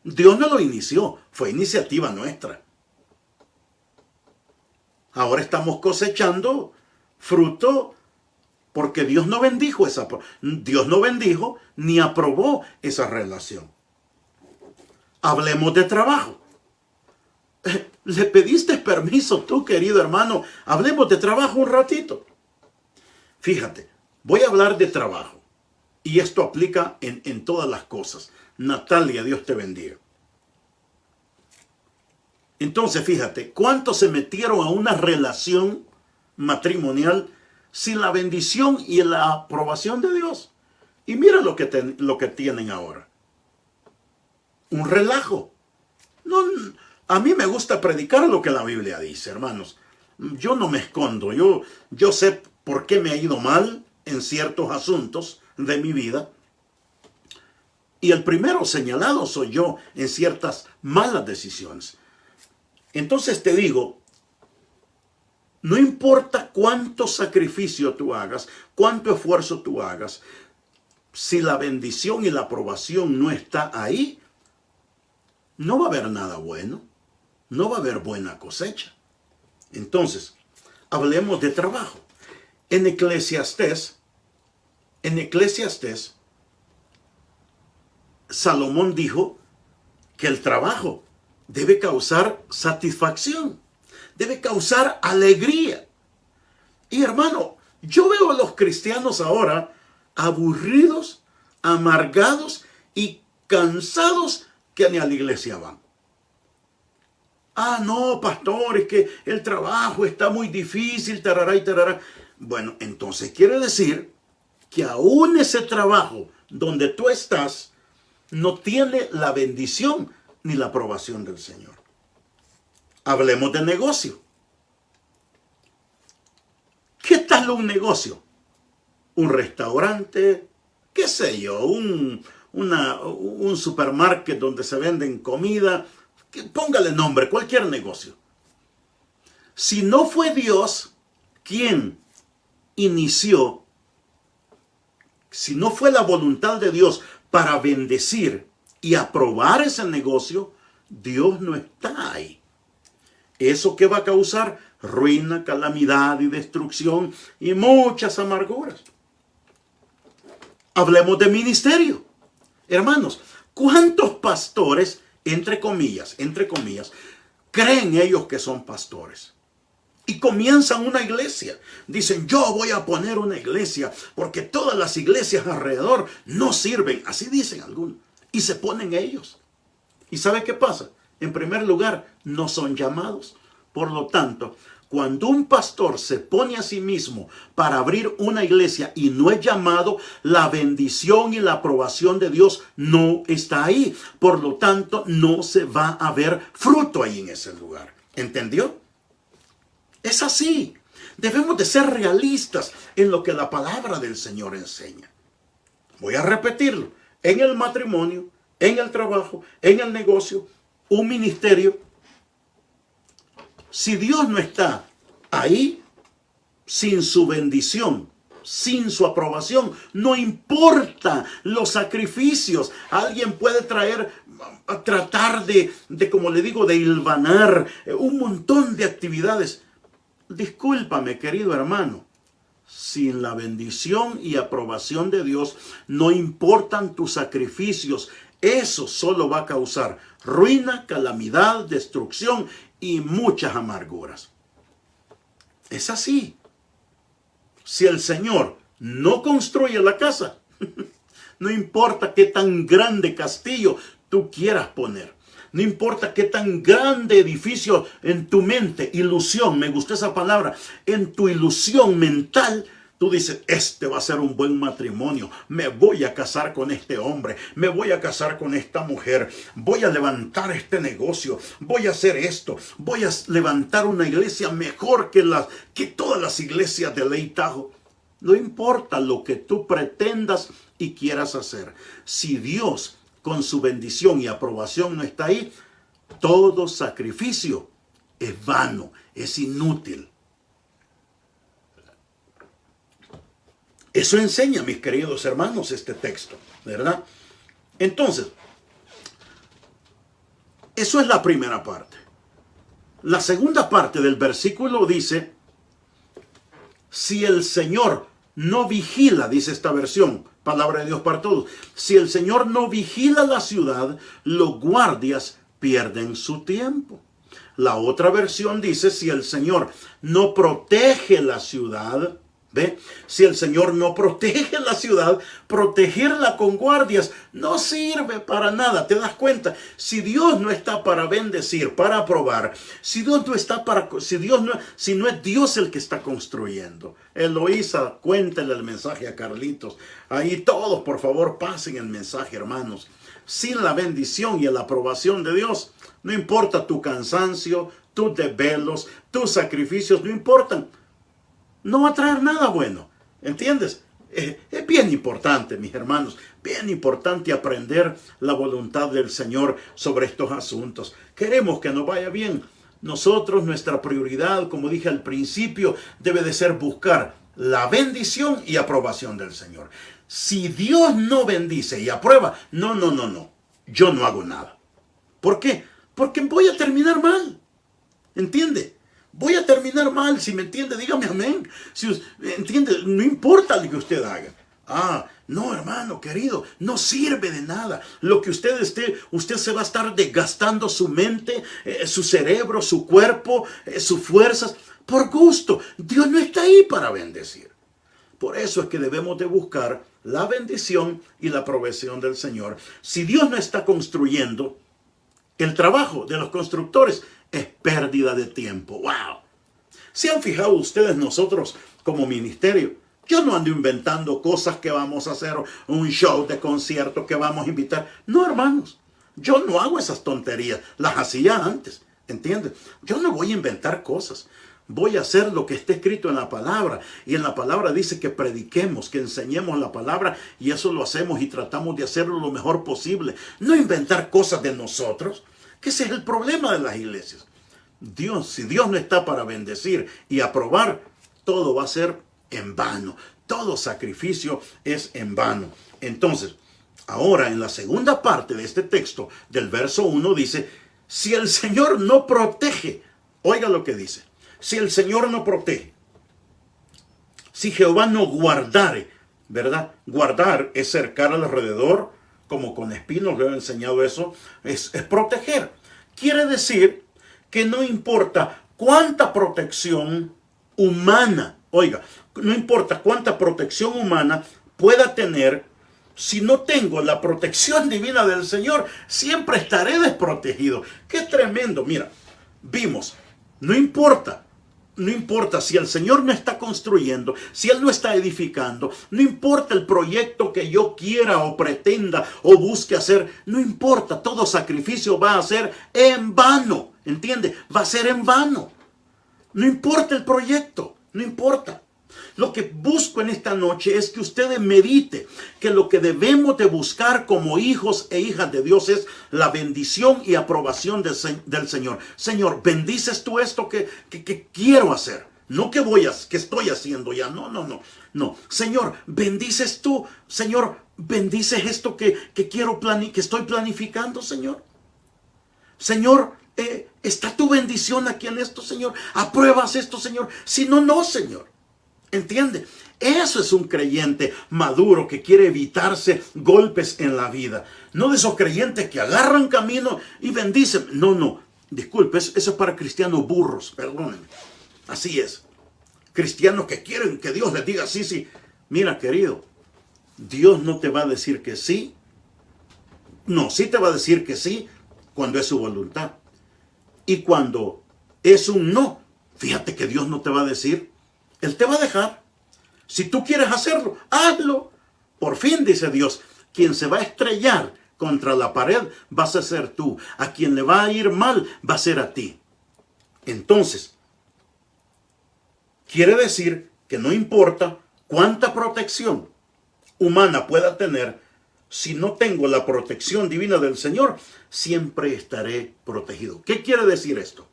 Dios no lo inició, fue iniciativa nuestra. Ahora estamos cosechando fruto porque Dios no bendijo ni aprobó esa relación. Hablemos de trabajo. ¿Le pediste permiso tú, querido hermano? Hablemos de trabajo un ratito. Fíjate, voy a hablar de trabajo. Y esto aplica en todas las cosas. Natalia, Dios te bendiga. Entonces, fíjate, ¿cuántos se metieron a una relación matrimonial sin la bendición y la aprobación de Dios? Y mira lo que tienen ahora. Un relajo. No, a mí me gusta predicar lo que la Biblia dice, hermanos. Yo no me escondo. Yo sé por qué me ha ido mal en ciertos asuntos de mi vida. Y el primero señalado soy yo en ciertas malas decisiones. Entonces te digo, no importa cuánto sacrificio tú hagas, cuánto esfuerzo tú hagas, si la bendición y la aprobación no está ahí, no va a haber nada bueno, no va a haber buena cosecha. Entonces, hablemos de trabajo. En Eclesiastés, Salomón dijo que el trabajo debe causar satisfacción, debe causar alegría. Y hermano, yo veo a los cristianos ahora aburridos, amargados y cansados que ni a la iglesia van. Ah, no, pastor, es que el trabajo está muy difícil, tarará y tarará. Bueno, entonces quiere decir que aún ese trabajo donde tú estás no tiene la bendición ni la aprobación del Señor. Hablemos de negocio. ¿Qué tal un negocio? Un restaurante, qué sé yo, un supermarket donde se venden comida, póngale nombre, cualquier negocio. Si no fue Dios quien inició, si no fue la voluntad de Dios para bendecir y aprobar ese negocio, Dios no está ahí. ¿Eso qué va a causar? Ruina, calamidad y destrucción y muchas amarguras. Hablemos de ministerio. Hermanos, ¿cuántos pastores, entre comillas, creen ellos que son pastores? Y comienzan una iglesia. Dicen, yo voy a poner una iglesia porque todas las iglesias alrededor no sirven. Así dicen algunos. Y se ponen ellos. ¿Y sabe qué pasa? En primer lugar, no son llamados. Por lo tanto, cuando un pastor se pone a sí mismo para abrir una iglesia y no es llamado, la bendición y la aprobación de Dios no está ahí. Por lo tanto, no se va a ver fruto ahí en ese lugar. ¿Entendió? Es así. Debemos de ser realistas en lo que la palabra del Señor enseña. Voy a repetirlo. En el matrimonio, en el trabajo, en el negocio, un ministerio. Si Dios no está ahí, sin su bendición, sin su aprobación, no importa los sacrificios. Alguien puede tratar de, como le digo, de hilvanar un montón de actividades. Discúlpame, querido hermano, sin la bendición y aprobación de Dios, no importan tus sacrificios. Eso solo va a causar ruina, calamidad, destrucción y muchas amarguras. Es así. Si el Señor no construye la casa, no importa qué tan grande castillo tú quieras poner. No importa qué tan grande edificio en tu mente, ilusión, me gustó esa palabra, en tu ilusión mental, tú dices, este va a ser un buen matrimonio, me voy a casar con este hombre, me voy a casar con esta mujer, voy a levantar este negocio, voy a hacer esto, voy a levantar una iglesia mejor que todas las iglesias de Ley Tahoe. No importa lo que tú pretendas y quieras hacer. Si Dios con su bendición y aprobación no está ahí, todo sacrificio es vano, es inútil. Eso enseña, mis queridos hermanos, este texto, ¿verdad? Entonces, eso es la primera parte. La segunda parte del versículo dice, si el Señor no vigila, dice esta versión, palabra de Dios para todos, si el Señor no vigila la ciudad, los guardias pierden su tiempo. La otra versión dice, si el Señor no protege la ciudad, ¿ve? Si el Señor no protege la ciudad, protegerla con guardias no sirve para nada. ¿Te das cuenta? Si Dios no está para bendecir, para aprobar, si no es Dios el que está construyendo. Eloísa, cuéntale el mensaje a Carlitos. Ahí todos, por favor, pasen el mensaje, hermanos. Sin la bendición y la aprobación de Dios, no importa tu cansancio, tus desvelos, tus sacrificios, no importan. No va a traer nada bueno, ¿entiendes? Es bien importante, mis hermanos, bien importante aprender la voluntad del Señor sobre estos asuntos. Queremos que nos vaya bien. Nosotros, nuestra prioridad, como dije al principio, debe de ser buscar la bendición y aprobación del Señor. Si Dios no bendice y aprueba, no, yo no hago nada. ¿Por qué? Porque voy a terminar mal. ¿Entiende? Voy a terminar mal. Si me entiende, dígame amén. Si entiende, no importa lo que usted haga. No, hermano querido, no sirve de nada. Lo que usted se va a estar desgastando su mente, su cerebro, su cuerpo, sus fuerzas, por gusto. Dios no está ahí para bendecir. Por eso es que debemos de buscar la bendición y la provisión del Señor. Si Dios no está construyendo, el trabajo de los constructores es pérdida de tiempo. ¡Wow! ¿Se han fijado ustedes nosotros como ministerio? Yo no ando inventando cosas que vamos a hacer, un show de concierto que vamos a invitar. No, hermanos, yo no hago esas tonterías. Las hacía antes, ¿entiendes? Yo no voy a inventar cosas. Voy a hacer lo que esté escrito en la palabra. Y en la palabra dice que prediquemos, que enseñemos la palabra. Y eso lo hacemos y tratamos de hacerlo lo mejor posible. No inventar cosas de nosotros. Que ese es el problema de las iglesias. Si Dios no está para bendecir y aprobar, todo va a ser en vano. Todo sacrificio es en vano. Entonces, ahora en la segunda parte de este texto, del verso 1, dice, si el Señor no protege, oiga lo que dice, si el Señor no protege, si Jehová no guardare, ¿verdad? Guardar es cercar alrededor, como con espinos, le he enseñado eso, es proteger. Quiere decir que no importa cuánta protección humana, oiga, no importa cuánta protección humana pueda tener, si no tengo la protección divina del Señor, siempre estaré desprotegido. ¡Qué tremendo! Mira, vimos, no importa si el Señor no está construyendo, si Él no está edificando, no importa el proyecto que yo quiera o pretenda o busque hacer, no importa, todo sacrificio va a ser en vano, ¿entiende? Va a ser en vano. No importa el proyecto, no importa. Lo que busco en esta noche es que ustedes mediten que lo que debemos de buscar como hijos e hijas de Dios es la bendición y aprobación del Señor. Señor, ¿bendices tú esto que quiero hacer? No que estoy haciendo ya. No. Señor, ¿bendices tú? Señor, ¿bendices esto que estoy planificando, Señor? Señor, ¿está tu bendición aquí en esto, Señor? ¿Apruebas esto, Señor? Si no, no, Señor. ¿Entiende? Eso es un creyente maduro que quiere evitarse golpes en la vida. No de esos creyentes que agarran camino y bendicen. No. Disculpe, eso es para cristianos burros, perdónenme. Así es. Cristianos que quieren que Dios les diga sí. Mira, querido, Dios no te va a decir que sí. No, sí te va a decir que sí cuando es su voluntad. Y cuando es un no, fíjate que Dios no te va a decir. Él te va a dejar. Si tú quieres hacerlo, hazlo. Por fin, dice Dios, quien se va a estrellar contra la pared vas a ser tú. A quien le va a ir mal va a ser a ti. Entonces, quiere decir que no importa cuánta protección humana pueda tener, si no tengo la protección divina del Señor, siempre estaré protegido. ¿Qué quiere decir esto?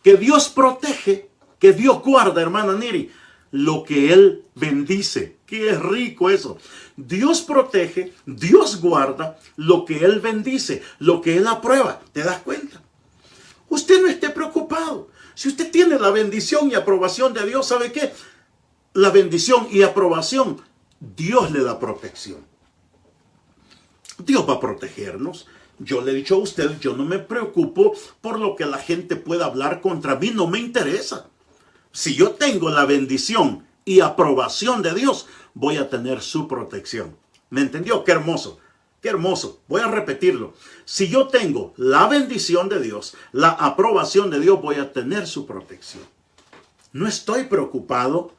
Que Dios protege, que Dios guarda, hermana Neri, lo que Él bendice. Qué rico eso. Dios protege, Dios guarda lo que Él bendice, lo que Él aprueba. ¿Te das cuenta? Usted no esté preocupado. Si usted tiene la bendición y aprobación de Dios, ¿sabe qué? La bendición y aprobación, Dios le da protección. Dios va a protegernos. Yo le he dicho a usted, yo no me preocupo por lo que la gente pueda hablar contra mí, no me interesa. Si yo tengo la bendición y aprobación de Dios, voy a tener su protección. ¿Me entendió? Qué hermoso, qué hermoso. Voy a repetirlo. Si yo tengo la bendición de Dios, la aprobación de Dios, voy a tener su protección. No estoy preocupado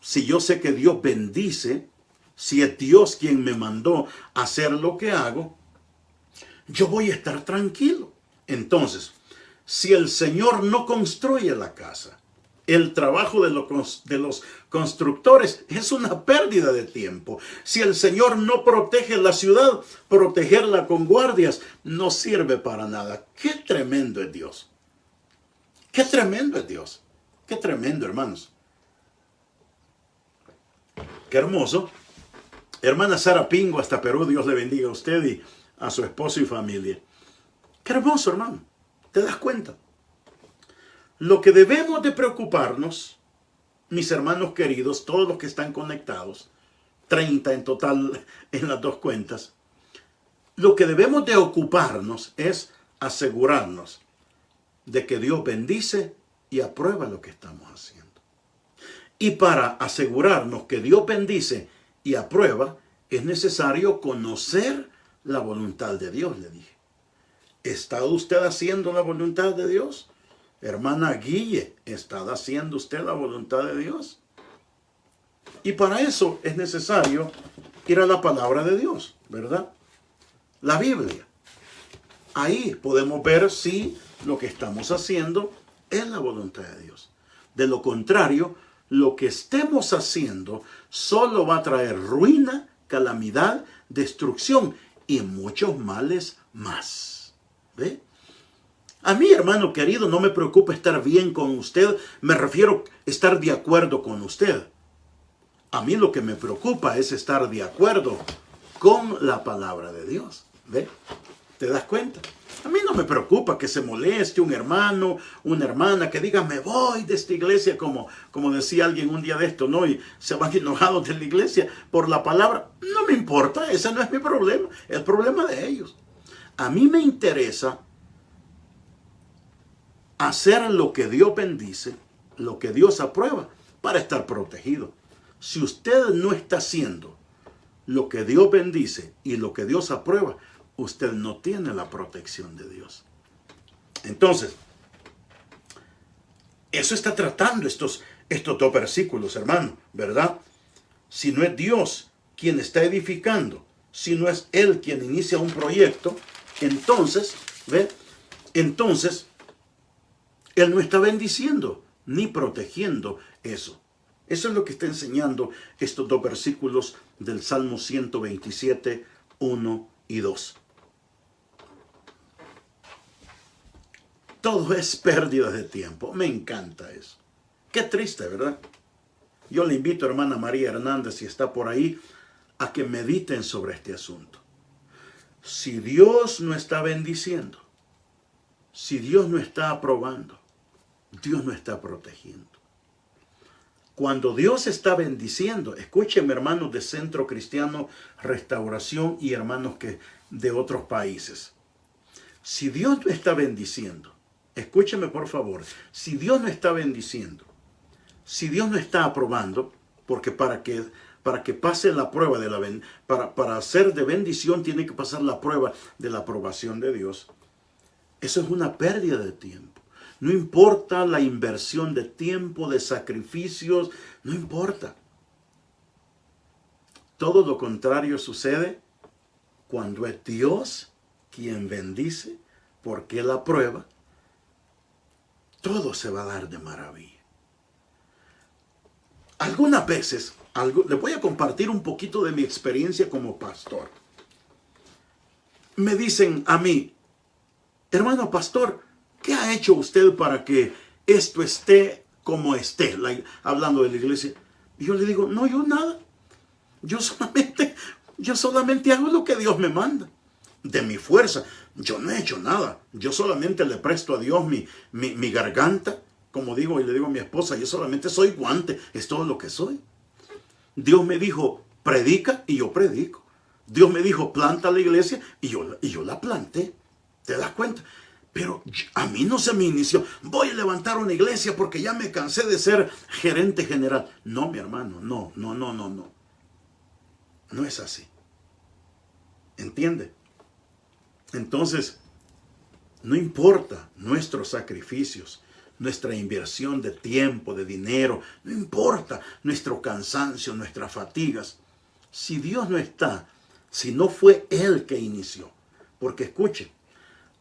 si yo sé que Dios bendice, si es Dios quien me mandó a hacer lo que hago, yo voy a estar tranquilo. Entonces, si el Señor no construye la casa, el trabajo de los constructores es una pérdida de tiempo. Si el Señor no protege la ciudad, protegerla con guardias no sirve para nada. ¡Qué tremendo es Dios! ¡Qué tremendo es Dios! ¡Qué tremendo, hermanos! ¡Qué hermoso! Hermana Sara Pingo, hasta Perú, Dios le bendiga a usted y a su esposo y familia. ¡Qué hermoso, hermano! ¿Te das cuenta? Lo que debemos de preocuparnos, mis hermanos queridos, todos los que están conectados, 30 en total en las dos cuentas, lo que debemos de ocuparnos es asegurarnos de que Dios bendice y aprueba lo que estamos haciendo. Y para asegurarnos que Dios bendice y aprueba, es necesario conocer la voluntad de Dios, le dije. ¿Está usted haciendo la voluntad de Dios? Hermana Guille, ¿está haciendo usted la voluntad de Dios? Y para eso es necesario ir a la palabra de Dios, ¿verdad? La Biblia. Ahí podemos ver si lo que estamos haciendo es la voluntad de Dios. De lo contrario, lo que estemos haciendo solo va a traer ruina, calamidad, destrucción y muchos males más. ¿Ve? A mí, hermano querido, no me preocupa estar bien con usted. Me refiero a estar de acuerdo con usted. A mí lo que me preocupa es estar de acuerdo con la palabra de Dios. ¿Ve? ¿Te das cuenta? A mí no me preocupa que se moleste un hermano, una hermana, que diga, me voy de esta iglesia, como decía alguien un día de esto, ¿no? Y se van enojados de la iglesia por la palabra. No me importa, ese no es mi problema, es el problema de ellos. A mí me interesa hacer lo que Dios bendice, lo que Dios aprueba, para estar protegido. Si usted no está haciendo lo que Dios bendice y lo que Dios aprueba, usted no tiene la protección de Dios. Entonces, eso está tratando estos dos versículos, hermano, ¿verdad? Si no es Dios quien está edificando, si no es Él quien inicia un proyecto, entonces, ¿ve? Entonces, Él no está bendiciendo ni protegiendo eso. Eso es lo que está enseñando estos dos versículos del Salmo 127, 1 y 2. Todo es pérdida de tiempo. Me encanta eso. Qué triste, ¿verdad? Yo le invito a hermana María Hernández, si está por ahí, a que mediten sobre este asunto. Si Dios no está bendiciendo, si Dios no está aprobando, Dios no está protegiendo. Cuando Dios está bendiciendo, escúcheme, hermanos de Centro Cristiano Restauración y hermanos de otros países. Si Dios no está bendiciendo, escúcheme por favor, si Dios no está bendiciendo, si Dios no está aprobando, porque para que pase la prueba para hacer de bendición tiene que pasar la prueba de la aprobación de Dios. Eso es una pérdida de tiempo. No importa la inversión de tiempo, de sacrificios, no importa. Todo lo contrario sucede cuando es Dios quien bendice, porque Él aprueba. Todo se va a dar de maravilla. Algunas veces, les voy a compartir un poquito de mi experiencia como pastor. Me dicen a mí, hermano pastor, ¿qué ha hecho usted para que esto esté como esté? Hablando de la iglesia. Y yo le digo, no, yo nada. Yo solamente hago lo que Dios me manda. De mi fuerza. Yo no he hecho nada. Yo solamente le presto a Dios mi garganta. Como digo y le digo a mi esposa, yo solamente soy guante. Es todo lo que soy. Dios me dijo, predica y yo predico. Dios me dijo, planta la iglesia y yo la planté. ¿Te das cuenta? Pero a mí no se me inició, voy a levantar una iglesia porque ya me cansé de ser gerente general. No, mi hermano, no. No es así. ¿Entiende? Entonces, no importa nuestros sacrificios, nuestra inversión de tiempo, de dinero, no importa nuestro cansancio, nuestras fatigas. Si Dios no está, si no fue Él que inició, porque escuchen,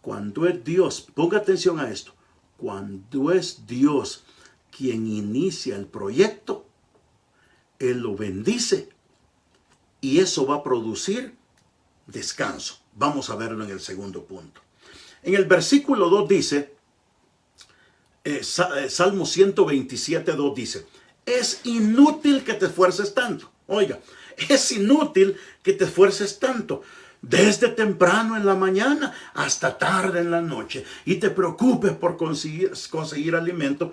cuando es Dios, ponga atención a esto, cuando es Dios quien inicia el proyecto, Él lo bendice y eso va a producir descanso. Vamos a verlo en el segundo punto. En el versículo 2 dice, Salmo 127, 2 dice, es inútil que te esfuerces tanto. Oiga, es inútil que te esfuerces tanto desde temprano en la mañana hasta tarde en la noche y te preocupes por conseguir alimento,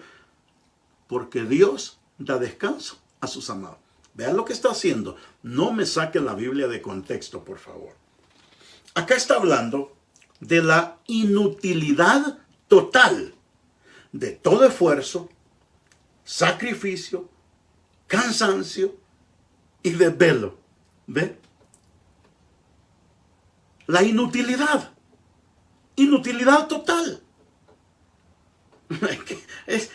porque Dios da descanso a sus amados. Vean lo que está haciendo. No me saque la Biblia de contexto, por favor. Acá está hablando de la inutilidad total de todo esfuerzo, sacrificio, cansancio y desvelo. ¿Ve? La inutilidad. Inutilidad total.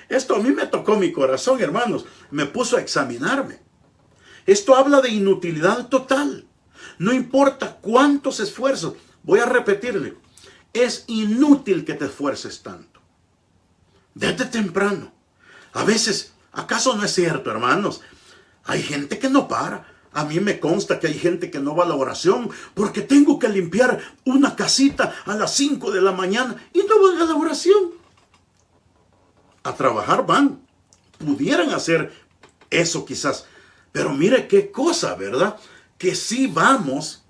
Esto a mí me tocó mi corazón, hermanos. Me puso a examinarme. Esto habla de inutilidad total. No importa cuántos esfuerzos. Voy a repetirle. Es inútil que te esfuerces tanto. Desde temprano. A veces, ¿acaso no es cierto, hermanos? Hay gente que no para. A mí me consta que hay gente que no va a la oración porque tengo que limpiar una casita a las 5 de la mañana y no van a la oración. A trabajar van. Pudieran hacer eso quizás. Pero mire qué cosa, ¿verdad? Que sí vamos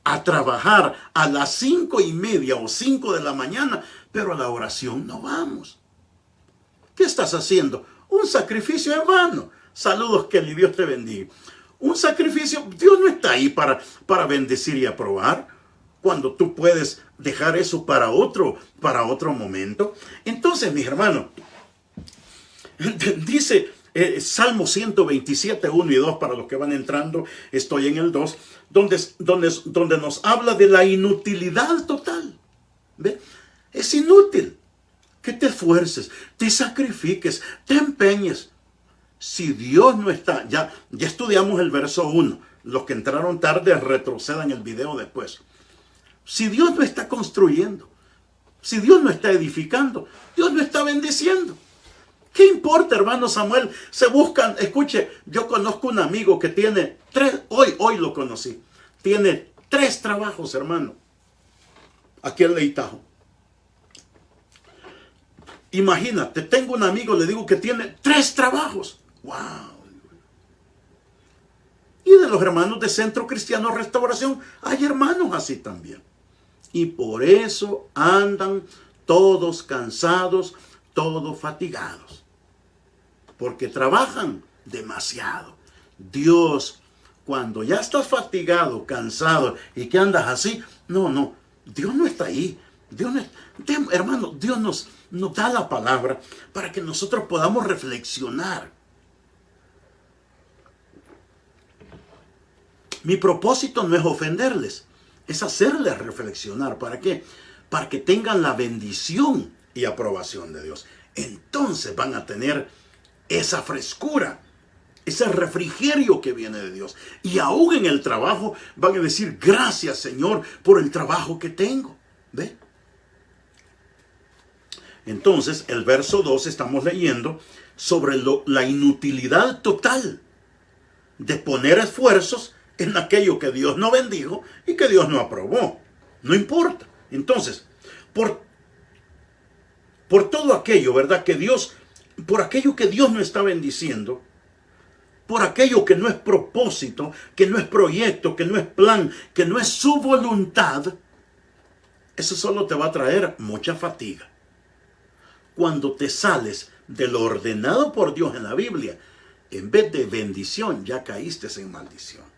a trabajar a las 5:30 o 5 de la mañana, pero a la oración no vamos. ¿Qué estás haciendo? Un sacrificio en vano. Saludos, Kelly, Dios te bendiga. Un sacrificio, Dios no está ahí para bendecir y aprobar. Cuando tú puedes dejar eso para otro momento. Entonces, mis hermanos, dice Salmo 127, 1 y 2, para los que van entrando, estoy en el 2, donde nos habla de la inutilidad total. ¿Ve? Es inútil que te esfuerces, te sacrifiques, te empeñes. Si Dios no está, ya estudiamos el verso 1. Los que entraron tarde retrocedan el video después. Si Dios no está construyendo, si Dios no está edificando, Dios no está bendiciendo. ¿Qué importa, hermano Samuel? Se buscan, escuche, yo conozco un amigo que tiene 3, hoy lo conocí, tiene 3 trabajos, hermano, aquí en Leitajo. Imagínate, tengo un amigo, le digo que tiene 3 trabajos. ¡Wow! Y de los hermanos de Centro Cristiano Restauración, hay hermanos así también. Y por eso andan todos cansados, todos fatigados. Porque trabajan demasiado. Dios, cuando ya estás fatigado, cansado y que andas así, no, Dios no está ahí. Hermano, Dios nos da la palabra para que nosotros podamos reflexionar. Mi propósito no es ofenderles, es hacerles reflexionar. ¿Para qué? Para que tengan la bendición y aprobación de Dios. Entonces van a tener esa frescura, ese refrigerio que viene de Dios. Y aún en el trabajo van a decir, gracias, Señor, por el trabajo que tengo. ¿Ve? Entonces, el verso 2 estamos leyendo sobre la inutilidad total de poner esfuerzos en aquello que Dios no bendijo y que Dios no aprobó. No importa. Entonces, por todo aquello, ¿verdad? Por aquello que Dios no está bendiciendo, por aquello que no es propósito, que no es proyecto, que no es plan, que no es su voluntad, eso solo te va a traer mucha fatiga. Cuando te sales de lo ordenado por Dios en la Biblia, en vez de bendición, ya caíste en maldición.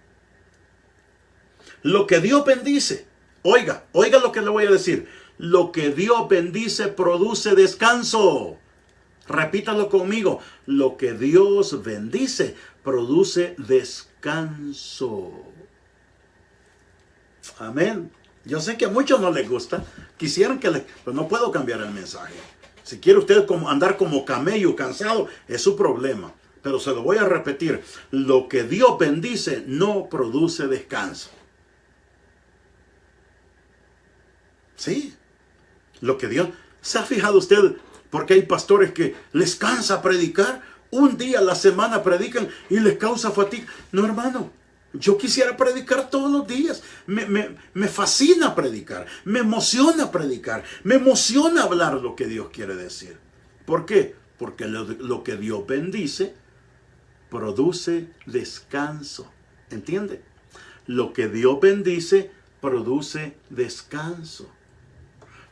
Lo que Dios bendice, oiga lo que le voy a decir. Lo que Dios bendice produce descanso. Repítalo conmigo. Lo que Dios bendice produce descanso. Amén. Yo sé que a muchos no les gusta. Quisieran pero no puedo cambiar el mensaje. Si quiere usted andar como camello cansado, es su problema. Pero se lo voy a repetir. Lo que Dios bendice no produce descanso. ¿Sí? Lo que Dios... ¿Se ha fijado usted Porque hay pastores que les cansa predicar. Un día a la semana predican y les causa fatiga. No, hermano. Yo quisiera predicar todos los días. Me fascina predicar. Me emociona predicar. Me emociona hablar lo que Dios quiere decir. ¿Por qué? Porque lo que Dios bendice produce descanso. ¿Entiende? Lo que Dios bendice produce descanso.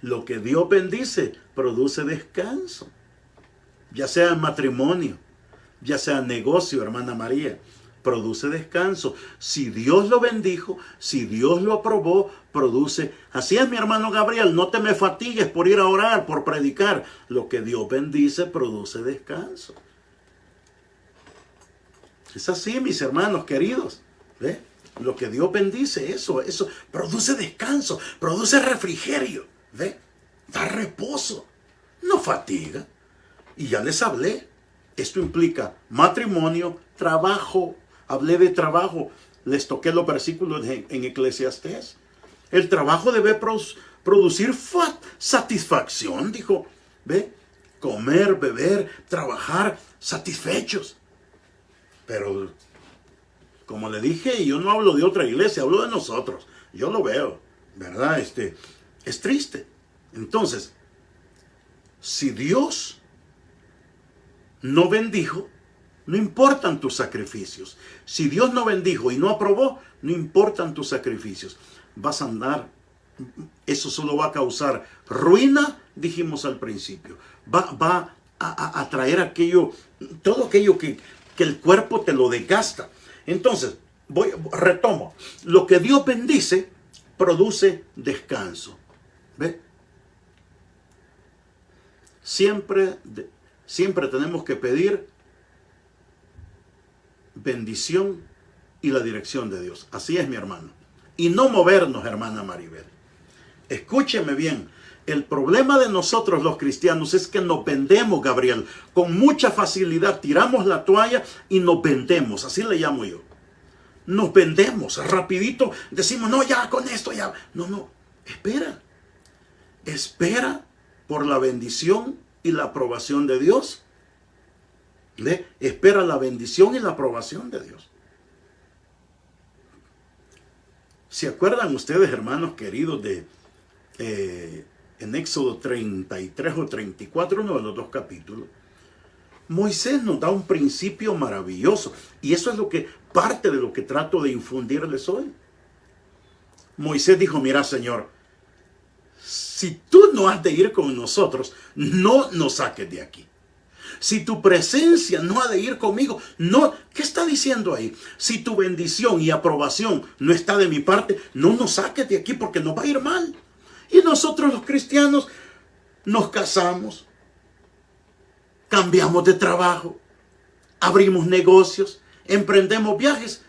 Lo que Dios bendice produce descanso. Ya sea en matrimonio, ya sea en negocio, hermana María, produce descanso. Si Dios lo bendijo, si Dios lo aprobó, produce. Así es, mi hermano Gabriel, no te me fatigues por ir a orar, por predicar. Lo que Dios bendice produce descanso. Es así, mis hermanos queridos. ¿Ve? Lo que Dios bendice, eso produce descanso, produce refrigerio. ¿Ve? Da reposo, no fatiga. Y ya les hablé. Esto implica matrimonio, trabajo. Hablé de trabajo. Les toqué los versículos en Eclesiastés. El trabajo debe producir satisfacción, dijo. ¿Ve? Comer, beber, trabajar, satisfechos. Pero, como le dije, yo no hablo de otra iglesia, hablo de nosotros. Yo lo veo, ¿verdad? Es triste. Entonces, si Dios no bendijo, no importan tus sacrificios. Si Dios no bendijo y no aprobó, no importan tus sacrificios. Vas a andar, eso solo va a causar ruina, dijimos al principio. Va a traer todo aquello que el cuerpo te lo desgasta. Entonces, retomo. Lo que Dios bendice produce descanso. ¿Ve? Siempre tenemos que pedir bendición y la dirección de Dios. Así es, mi hermano. Y no movernos, hermana Maribel. Escúcheme bien. El problema de nosotros los cristianos es que nos vendemos, Gabriel. Con mucha facilidad tiramos la toalla y nos vendemos. Así le llamo yo. Nos vendemos. Rapidito decimos, no, ya con esto ya. No. Espera. Espera por la bendición y la aprobación de Dios. ¿Ve? Espera la bendición y la aprobación de Dios. ¿Se acuerdan ustedes, hermanos queridos, en Éxodo 33 o 34, uno de los dos capítulos? Moisés nos da un principio maravilloso. Y eso es parte de lo que trato de infundirles hoy. Moisés dijo, mira, Señor, si tú no has de ir con nosotros, no nos saques de aquí. Si tu presencia no ha de ir conmigo, no. ¿Qué está diciendo ahí? Si tu bendición y aprobación no está de mi parte, no nos saques de aquí porque nos va a ir mal. Y nosotros los cristianos nos casamos, cambiamos de trabajo, abrimos negocios, emprendemos viajes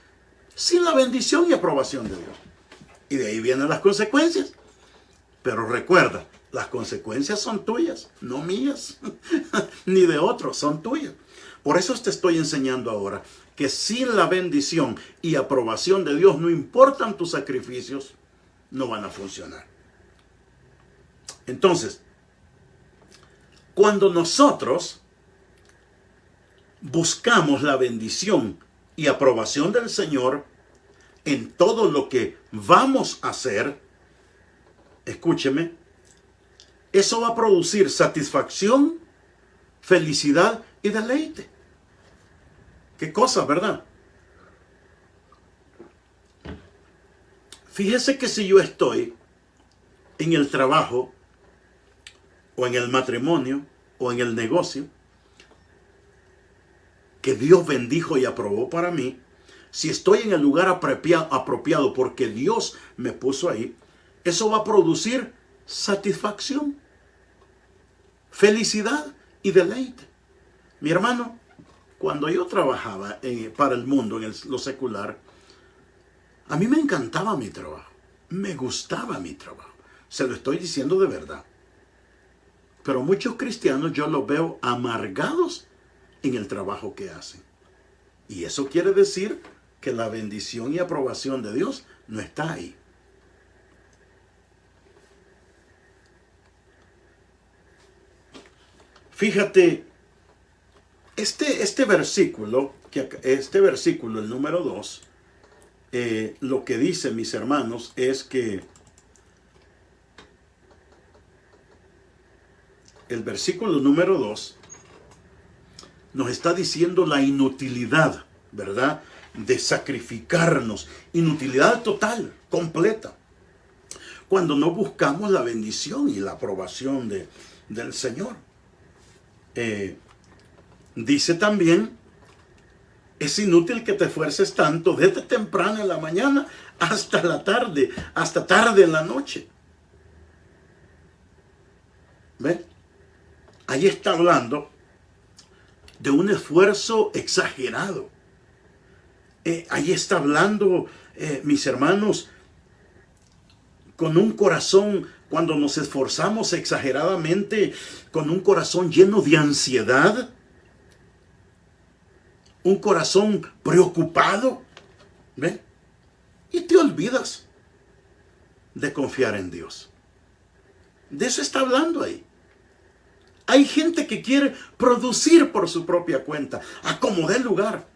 sin la bendición y aprobación de Dios. Y de ahí vienen las consecuencias. Pero recuerda, las consecuencias son tuyas, no mías, ni de otros, son tuyas. Por eso te estoy enseñando ahora que sin la bendición y aprobación de Dios, no importan tus sacrificios, no van a funcionar. Entonces, cuando nosotros buscamos la bendición y aprobación del Señor en todo lo que vamos a hacer, escúcheme, eso va a producir satisfacción, felicidad y deleite. ¿Qué cosa, verdad? Fíjese que si yo estoy en el trabajo, o en el matrimonio, o en el negocio, que Dios bendijo y aprobó para mí, si estoy en el lugar apropiado porque Dios me puso ahí, eso va a producir satisfacción, felicidad y deleite. Mi hermano, cuando yo trabajaba para el mundo, en lo secular, a mí me encantaba mi trabajo. Me gustaba mi trabajo. Se lo estoy diciendo de verdad. Pero muchos cristianos yo los veo amargados en el trabajo que hacen. Y eso quiere decir que la bendición y aprobación de Dios no está ahí. Fíjate, este versículo, el número 2, lo que dice, mis hermanos, es que el versículo número 2 nos está diciendo la inutilidad, ¿verdad?, de sacrificarnos. Inutilidad total, completa, cuando no buscamos la bendición y la aprobación del Señor. Dice también, es inútil que te esfuerces tanto desde temprano en la mañana hasta la tarde, hasta tarde en la noche. ¿Ve? Ahí está hablando de un esfuerzo exagerado. Ahí está hablando, mis hermanos, con un corazón, cuando nos esforzamos exageradamente, con un corazón lleno de ansiedad, un corazón preocupado, ¿ve? Y te olvidas de confiar en Dios. De eso está hablando ahí. Hay gente que quiere producir por su propia cuenta, a como dé lugar.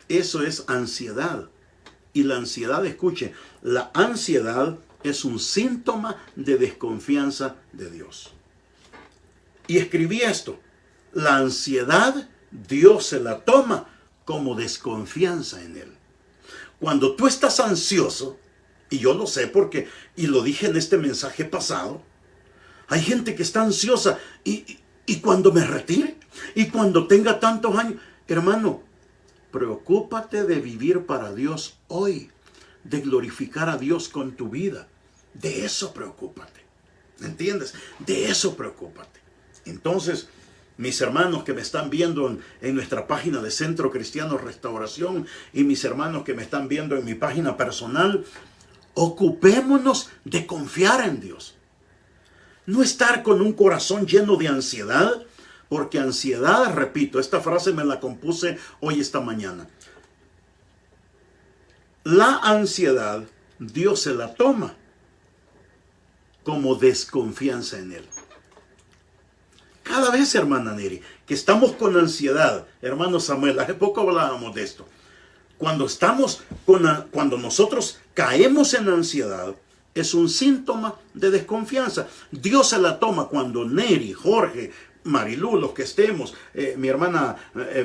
Eso es ansiedad. Y la ansiedad, escuche, la ansiedad es un síntoma de desconfianza de Dios. Y escribí esto: la ansiedad Dios se la toma como desconfianza en Él. Cuando tú estás ansioso, y yo lo sé porque, y lo dije en este mensaje pasado, hay gente que está ansiosa y cuando me retire, y cuando tenga tantos años, hermano, preocúpate de vivir para Dios hoy, de glorificar a Dios con tu vida. De eso preocúpate. ¿Entiendes? De eso preocúpate. Entonces, mis hermanos que me están viendo en nuestra página de Centro Cristiano Restauración, y mis hermanos que me están viendo en mi página personal, ocupémonos de confiar en Dios. No estar con un corazón lleno de ansiedad, porque ansiedad, repito, esta frase me la compuse hoy esta mañana. La ansiedad, Dios se la toma como desconfianza en Él. Cada vez, hermana Neri, que estamos con ansiedad, hermano Samuel, hace poco hablábamos de esto. Cuando nosotros caemos en ansiedad, es un síntoma de desconfianza. Dios se la toma cuando Neri, Jorge, Marilú, los que estemos, mi hermana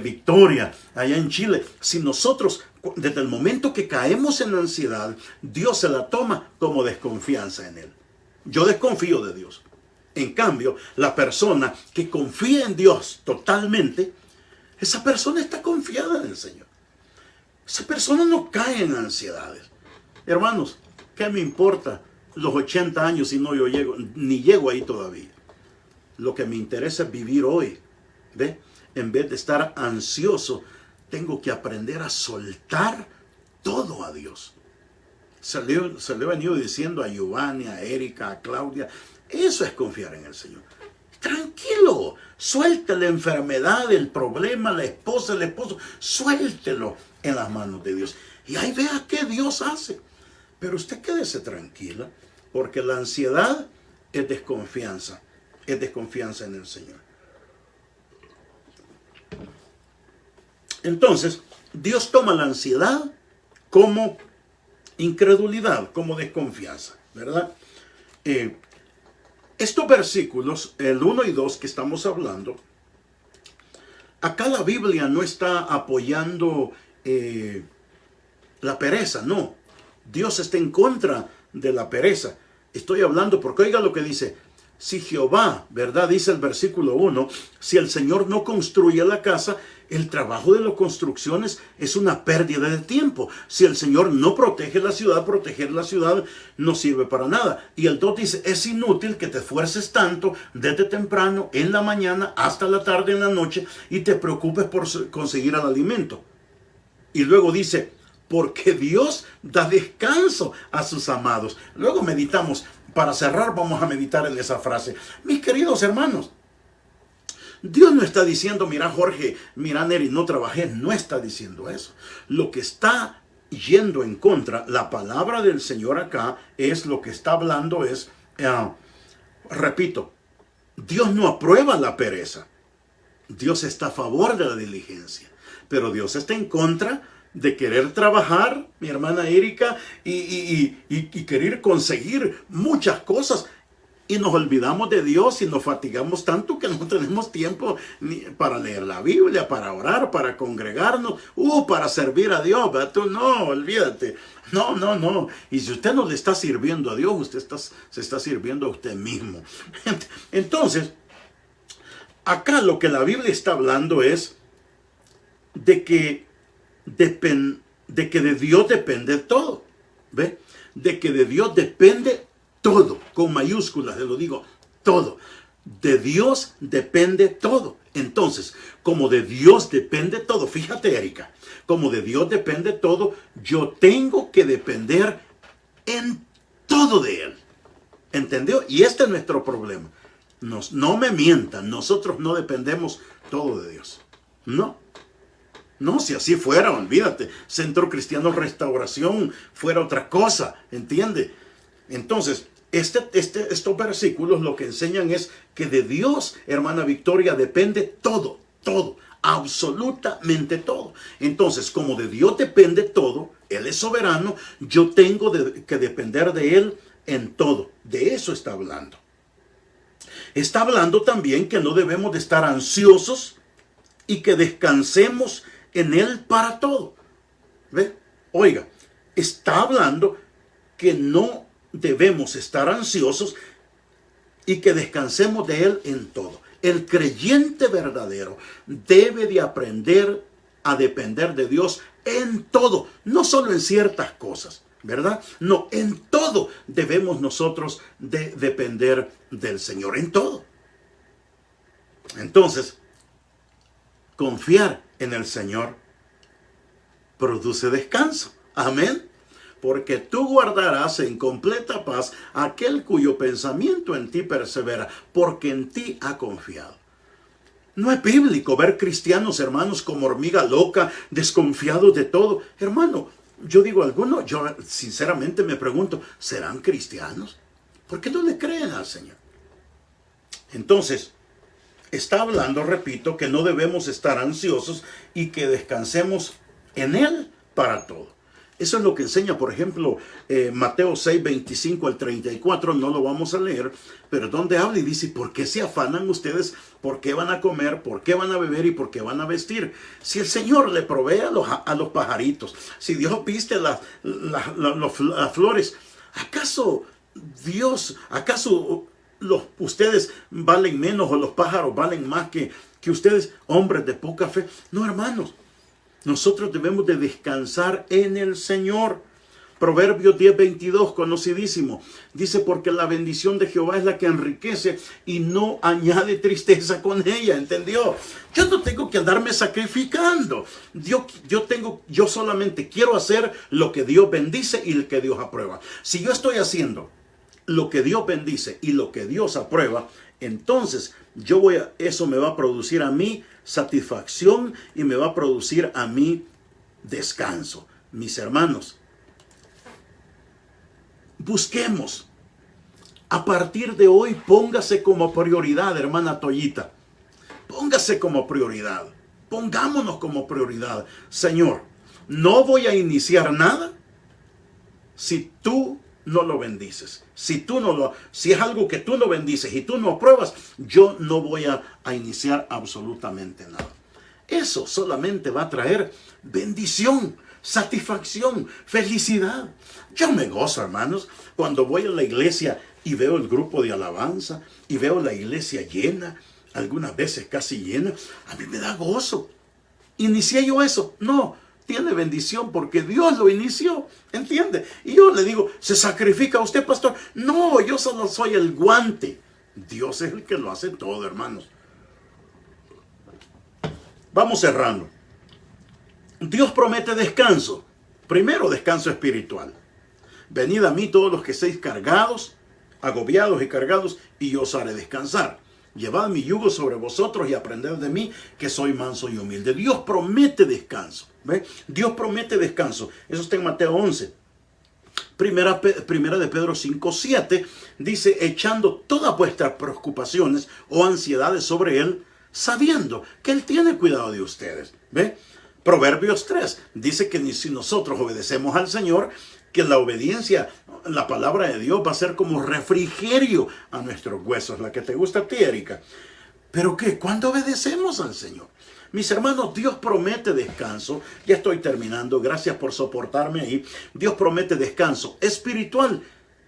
Victoria, allá en Chile, si nosotros, desde el momento que caemos en ansiedad, Dios se la toma como desconfianza en Él. Yo desconfío de Dios. En cambio, la persona que confía en Dios totalmente, esa persona está confiada en el Señor. Esa persona no cae en ansiedades. Hermanos, ¿qué me importa los 80 años si no yo ni llego ahí todavía? Lo que me interesa es vivir hoy. ¿Ve? En vez de estar ansioso, tengo que aprender a soltar todo a Dios. Se le he venido diciendo a Giovanni, a Erika, a Claudia. Eso es confiar en el Señor. Tranquilo, suelte la enfermedad, el problema, la esposa, el esposo, suéltelo en las manos de Dios. Y ahí vea qué Dios hace. Pero usted quédese tranquila, porque la ansiedad es desconfianza en el Señor. Entonces, Dios toma la ansiedad como incredulidad, como desconfianza, ¿verdad? Estos versículos, el 1 y 2 que estamos hablando, acá la Biblia no está apoyando la pereza, no. Dios está en contra de la pereza. Estoy hablando porque oiga lo que dice. Si Jehová, ¿verdad? Dice el versículo 1, si el Señor no construye la casa, el trabajo de las construcciones es una pérdida de tiempo. Si el Señor no protege la ciudad, proteger la ciudad no sirve para nada. Y el 2 dice, es inútil que te esfuerces tanto desde temprano, en la mañana, hasta la tarde, en la noche, y te preocupes por conseguir el alimento. Y luego dice, porque Dios da descanso a sus amados. Luego meditamos. Para cerrar, vamos a meditar en esa frase. Mis queridos hermanos, Dios no está diciendo, mira Jorge, mira Neri, no trabajé. No está diciendo eso. Lo que está yendo en contra, la palabra del Señor acá, es lo que está hablando es, repito, Dios no aprueba la pereza. Dios está a favor de la diligencia. Pero Dios está en contra de querer trabajar, mi hermana Erika, y querer conseguir muchas cosas. Y nos olvidamos de Dios y nos fatigamos tanto que no tenemos tiempo ni para leer la Biblia, para orar, para congregarnos, para servir a Dios. ¿Verdad? Tú no, olvídate. No. Y si usted no le está sirviendo a Dios, usted se está sirviendo a usted mismo. Entonces, acá lo que la Biblia está hablando es de que de Dios depende todo. ¿Ve? De que de Dios depende todo, con mayúsculas, te lo digo, todo. De Dios depende todo. Entonces, como de Dios depende todo, fíjate, Erika, como de Dios depende todo, yo tengo que depender en todo de Él. ¿Entendió? Y este es nuestro problema. No me mientan, nosotros no dependemos todo de Dios. No, si así fuera, olvídate, Centro Cristiano Restauración fuera otra cosa, ¿entiende? Entonces, estos versículos lo que enseñan es que de Dios, hermana Victoria, depende todo, absolutamente todo. Entonces, como de Dios depende todo, Él es soberano, yo tengo que depender de Él en todo. De eso está hablando. Está hablando también que no debemos de estar ansiosos y que descansemos en Él para todo. ¿Ve? Oiga, está hablando que no debemos estar ansiosos y que descansemos de Él en todo. El creyente verdadero debe de aprender a depender de Dios en todo, no solo en ciertas cosas, ¿verdad? No, en todo debemos nosotros de depender del Señor, en todo. Entonces, confiar en el Señor produce descanso. Amén. Porque tú guardarás en completa paz aquel cuyo pensamiento en ti persevera, porque en ti ha confiado. No es bíblico ver cristianos, hermanos, como hormiga loca, desconfiados de todo. Hermano, yo digo algunos, yo sinceramente me pregunto, ¿serán cristianos? ¿Por qué no le creen al Señor? Entonces, está hablando, repito, que no debemos estar ansiosos y que descansemos en Él para todo. Eso es lo que enseña, por ejemplo, Mateo 6, 25 al 34, no lo vamos a leer, pero donde habla y dice, ¿por qué se afanan ustedes? ¿Por qué van a comer? ¿Por qué van a beber? ¿Y por qué van a vestir? Si el Señor le provee a los pajaritos, si Dios viste las flores, ¿acaso ustedes valen menos o los pájaros valen más que ustedes, hombres de poca fe? No, hermanos. Nosotros debemos de descansar en el Señor. Proverbios 10:22, conocidísimo. Dice, porque la bendición de Jehová es la que enriquece y no añade tristeza con ella. ¿Entendió? Yo no tengo que andarme sacrificando. Yo solamente quiero hacer lo que Dios bendice y lo que Dios aprueba. Si yo estoy haciendo lo que Dios bendice y lo que Dios aprueba, entonces eso me va a producir a mí satisfacción y me va a producir a mí descanso. Mis hermanos, busquemos. A partir de hoy, póngase como prioridad, hermana Toyita. Póngase como prioridad. Pongámonos como prioridad. Señor, no voy a iniciar nada si tú no lo bendices. Si es algo que tú no bendices y tú no apruebas, yo no voy a iniciar absolutamente nada. Eso solamente va a traer bendición, satisfacción, felicidad. Yo me gozo, hermanos, cuando voy a la iglesia y veo el grupo de alabanza y veo la iglesia llena, algunas veces casi llena. A mí me da gozo. ¿Inicié yo eso? No. Tiene bendición porque Dios lo inició, ¿entiende? Y yo le digo, ¿se sacrifica usted, pastor? No, yo solo soy el guante. Dios es el que lo hace todo, hermanos. Vamos cerrando. Dios promete descanso. Primero, descanso espiritual. Venid a mí todos los que estéis cargados, agobiados y cargados, y yo os haré descansar. Llevad mi yugo sobre vosotros y aprended de mí, que soy manso y humilde. Dios promete descanso. ¿Ve? Dios promete descanso. Eso está en Mateo 11. Primera de Pedro 5:7 dice, echando todas vuestras preocupaciones o ansiedades sobre Él, sabiendo que Él tiene cuidado de ustedes. ¿Ve? Proverbios 3 dice que si nosotros obedecemos al Señor, que la obediencia, la palabra de Dios va a ser como refrigerio a nuestros huesos. La que te gusta a ti, Erika. ¿Pero qué? ¿Cuándo obedecemos al Señor? Mis hermanos, Dios promete descanso. Ya estoy terminando. Gracias por soportarme ahí. Dios promete descanso espiritual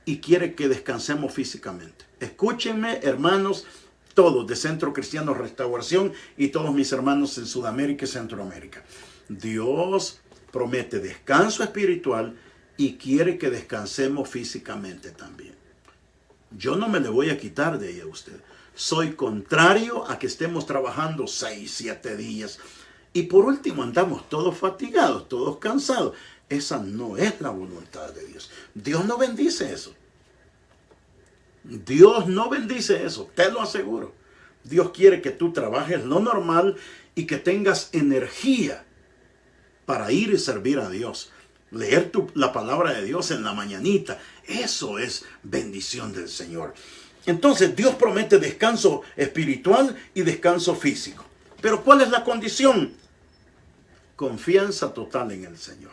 y quiere que descansemos físicamente. Escúchenme, hermanos, todos de Centro Cristiano Restauración y todos mis hermanos en Sudamérica y Centroamérica. Dios promete descanso espiritual y quiere que descansemos físicamente también. Yo no me le voy a quitar de ella a usted. Soy contrario a que estemos trabajando 6, 7 días. Y por último andamos todos fatigados, todos cansados. Esa no es la voluntad de Dios. Dios no bendice eso. Dios no bendice eso, te lo aseguro. Dios quiere que tú trabajes lo normal y que tengas energía para ir y servir a Dios. Leer la palabra de Dios en la mañanita. Eso es bendición del Señor. Entonces Dios promete descanso espiritual y descanso físico. Pero ¿cuál es la condición? Confianza total en el Señor.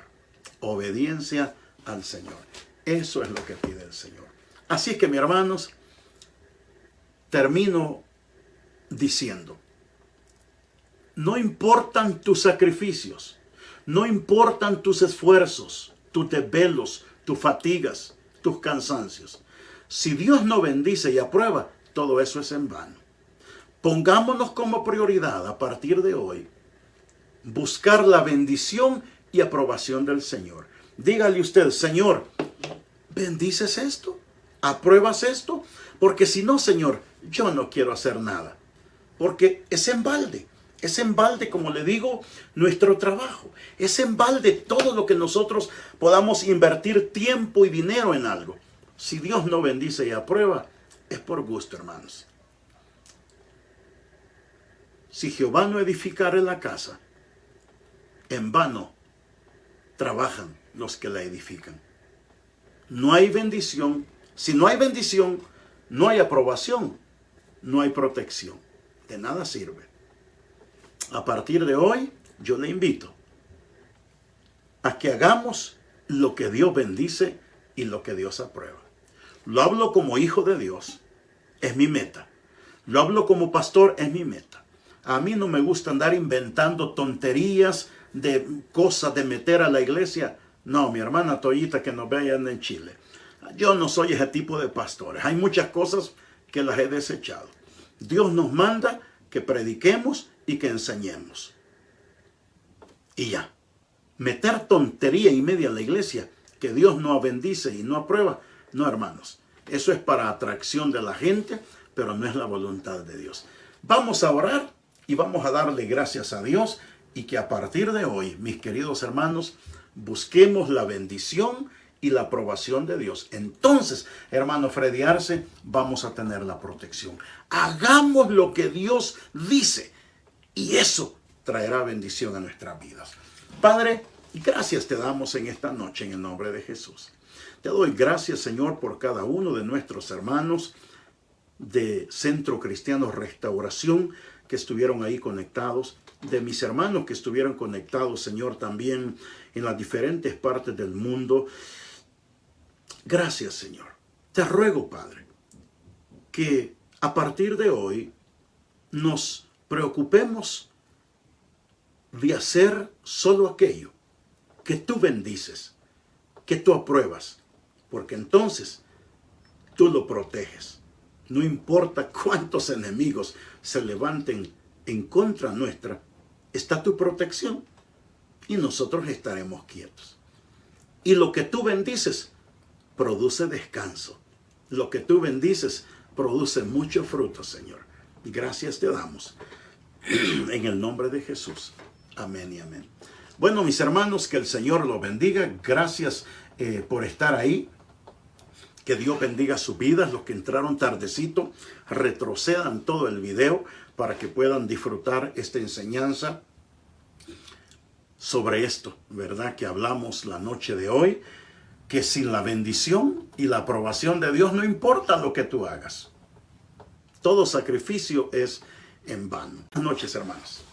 Obediencia al Señor. Eso es lo que pide el Señor. Así es que, mis hermanos, termino diciendo, no importan tus sacrificios, no importan tus esfuerzos, tus desvelos, tus fatigas, tus cansancios. Si Dios no bendice y aprueba, todo eso es en vano. Pongámonos como prioridad a partir de hoy buscar la bendición y aprobación del Señor. Dígale usted, Señor, ¿bendices esto? ¿Apruebas esto? Porque si no, Señor, yo no quiero hacer nada. Porque es en balde. Es en balde, como le digo, nuestro trabajo. Es en balde todo lo que nosotros podamos invertir tiempo y dinero en algo. Si Dios no bendice y aprueba, es por gusto, hermanos. Si Jehová no edificare la casa, en vano trabajan los que la edifican. No hay bendición. Si no hay bendición, no hay aprobación, no hay protección. De nada sirve. A partir de hoy, yo le invito a que hagamos lo que Dios bendice y lo que Dios aprueba. Lo hablo como hijo de Dios, es mi meta. Lo hablo como pastor, es mi meta. A mí no me gusta andar inventando tonterías de cosas de meter a la iglesia. No, mi hermana Toyita que nos ve allá en Chile. Yo no soy ese tipo de pastores. Hay muchas cosas que las he desechado. Dios nos manda que prediquemos y que enseñemos. Y ya. Meter tontería y media a la iglesia que Dios no bendice y no aprueba. No, hermanos. Eso es para atracción de la gente, pero no es la voluntad de Dios. Vamos a orar y vamos a darle gracias a Dios y que a partir de hoy, mis queridos hermanos, busquemos la bendición y la aprobación de Dios. Entonces, hermano Freddy Arce, vamos a tener la protección. Hagamos lo que Dios dice y eso traerá bendición a nuestras vidas. Padre, gracias te damos en esta noche en el nombre de Jesús. Te doy gracias, Señor, por cada uno de nuestros hermanos de Centro Cristiano Restauración que estuvieron ahí conectados, de mis hermanos que estuvieron conectados, Señor, también en las diferentes partes del mundo. Gracias, Señor. Te ruego, Padre, que a partir de hoy nos preocupemos de hacer solo aquello que tú bendices, que tú apruebas, porque entonces tú lo proteges. No importa cuántos enemigos se levanten en contra nuestra, está tu protección y nosotros estaremos quietos. Y lo que tú bendices produce descanso. Lo que tú bendices produce mucho fruto, Señor. Gracias te damos en el nombre de Jesús. Amén y amén. Bueno, mis hermanos, que el Señor los bendiga. Gracias por estar ahí. Que Dios bendiga sus vidas. Los que entraron tardecito, retrocedan todo el video para que puedan disfrutar esta enseñanza sobre esto, ¿verdad? Que hablamos la noche de hoy. que sin la bendición y la aprobación de Dios no importa lo que tú hagas. Todo sacrificio es en vano. Buenas noches, hermanos.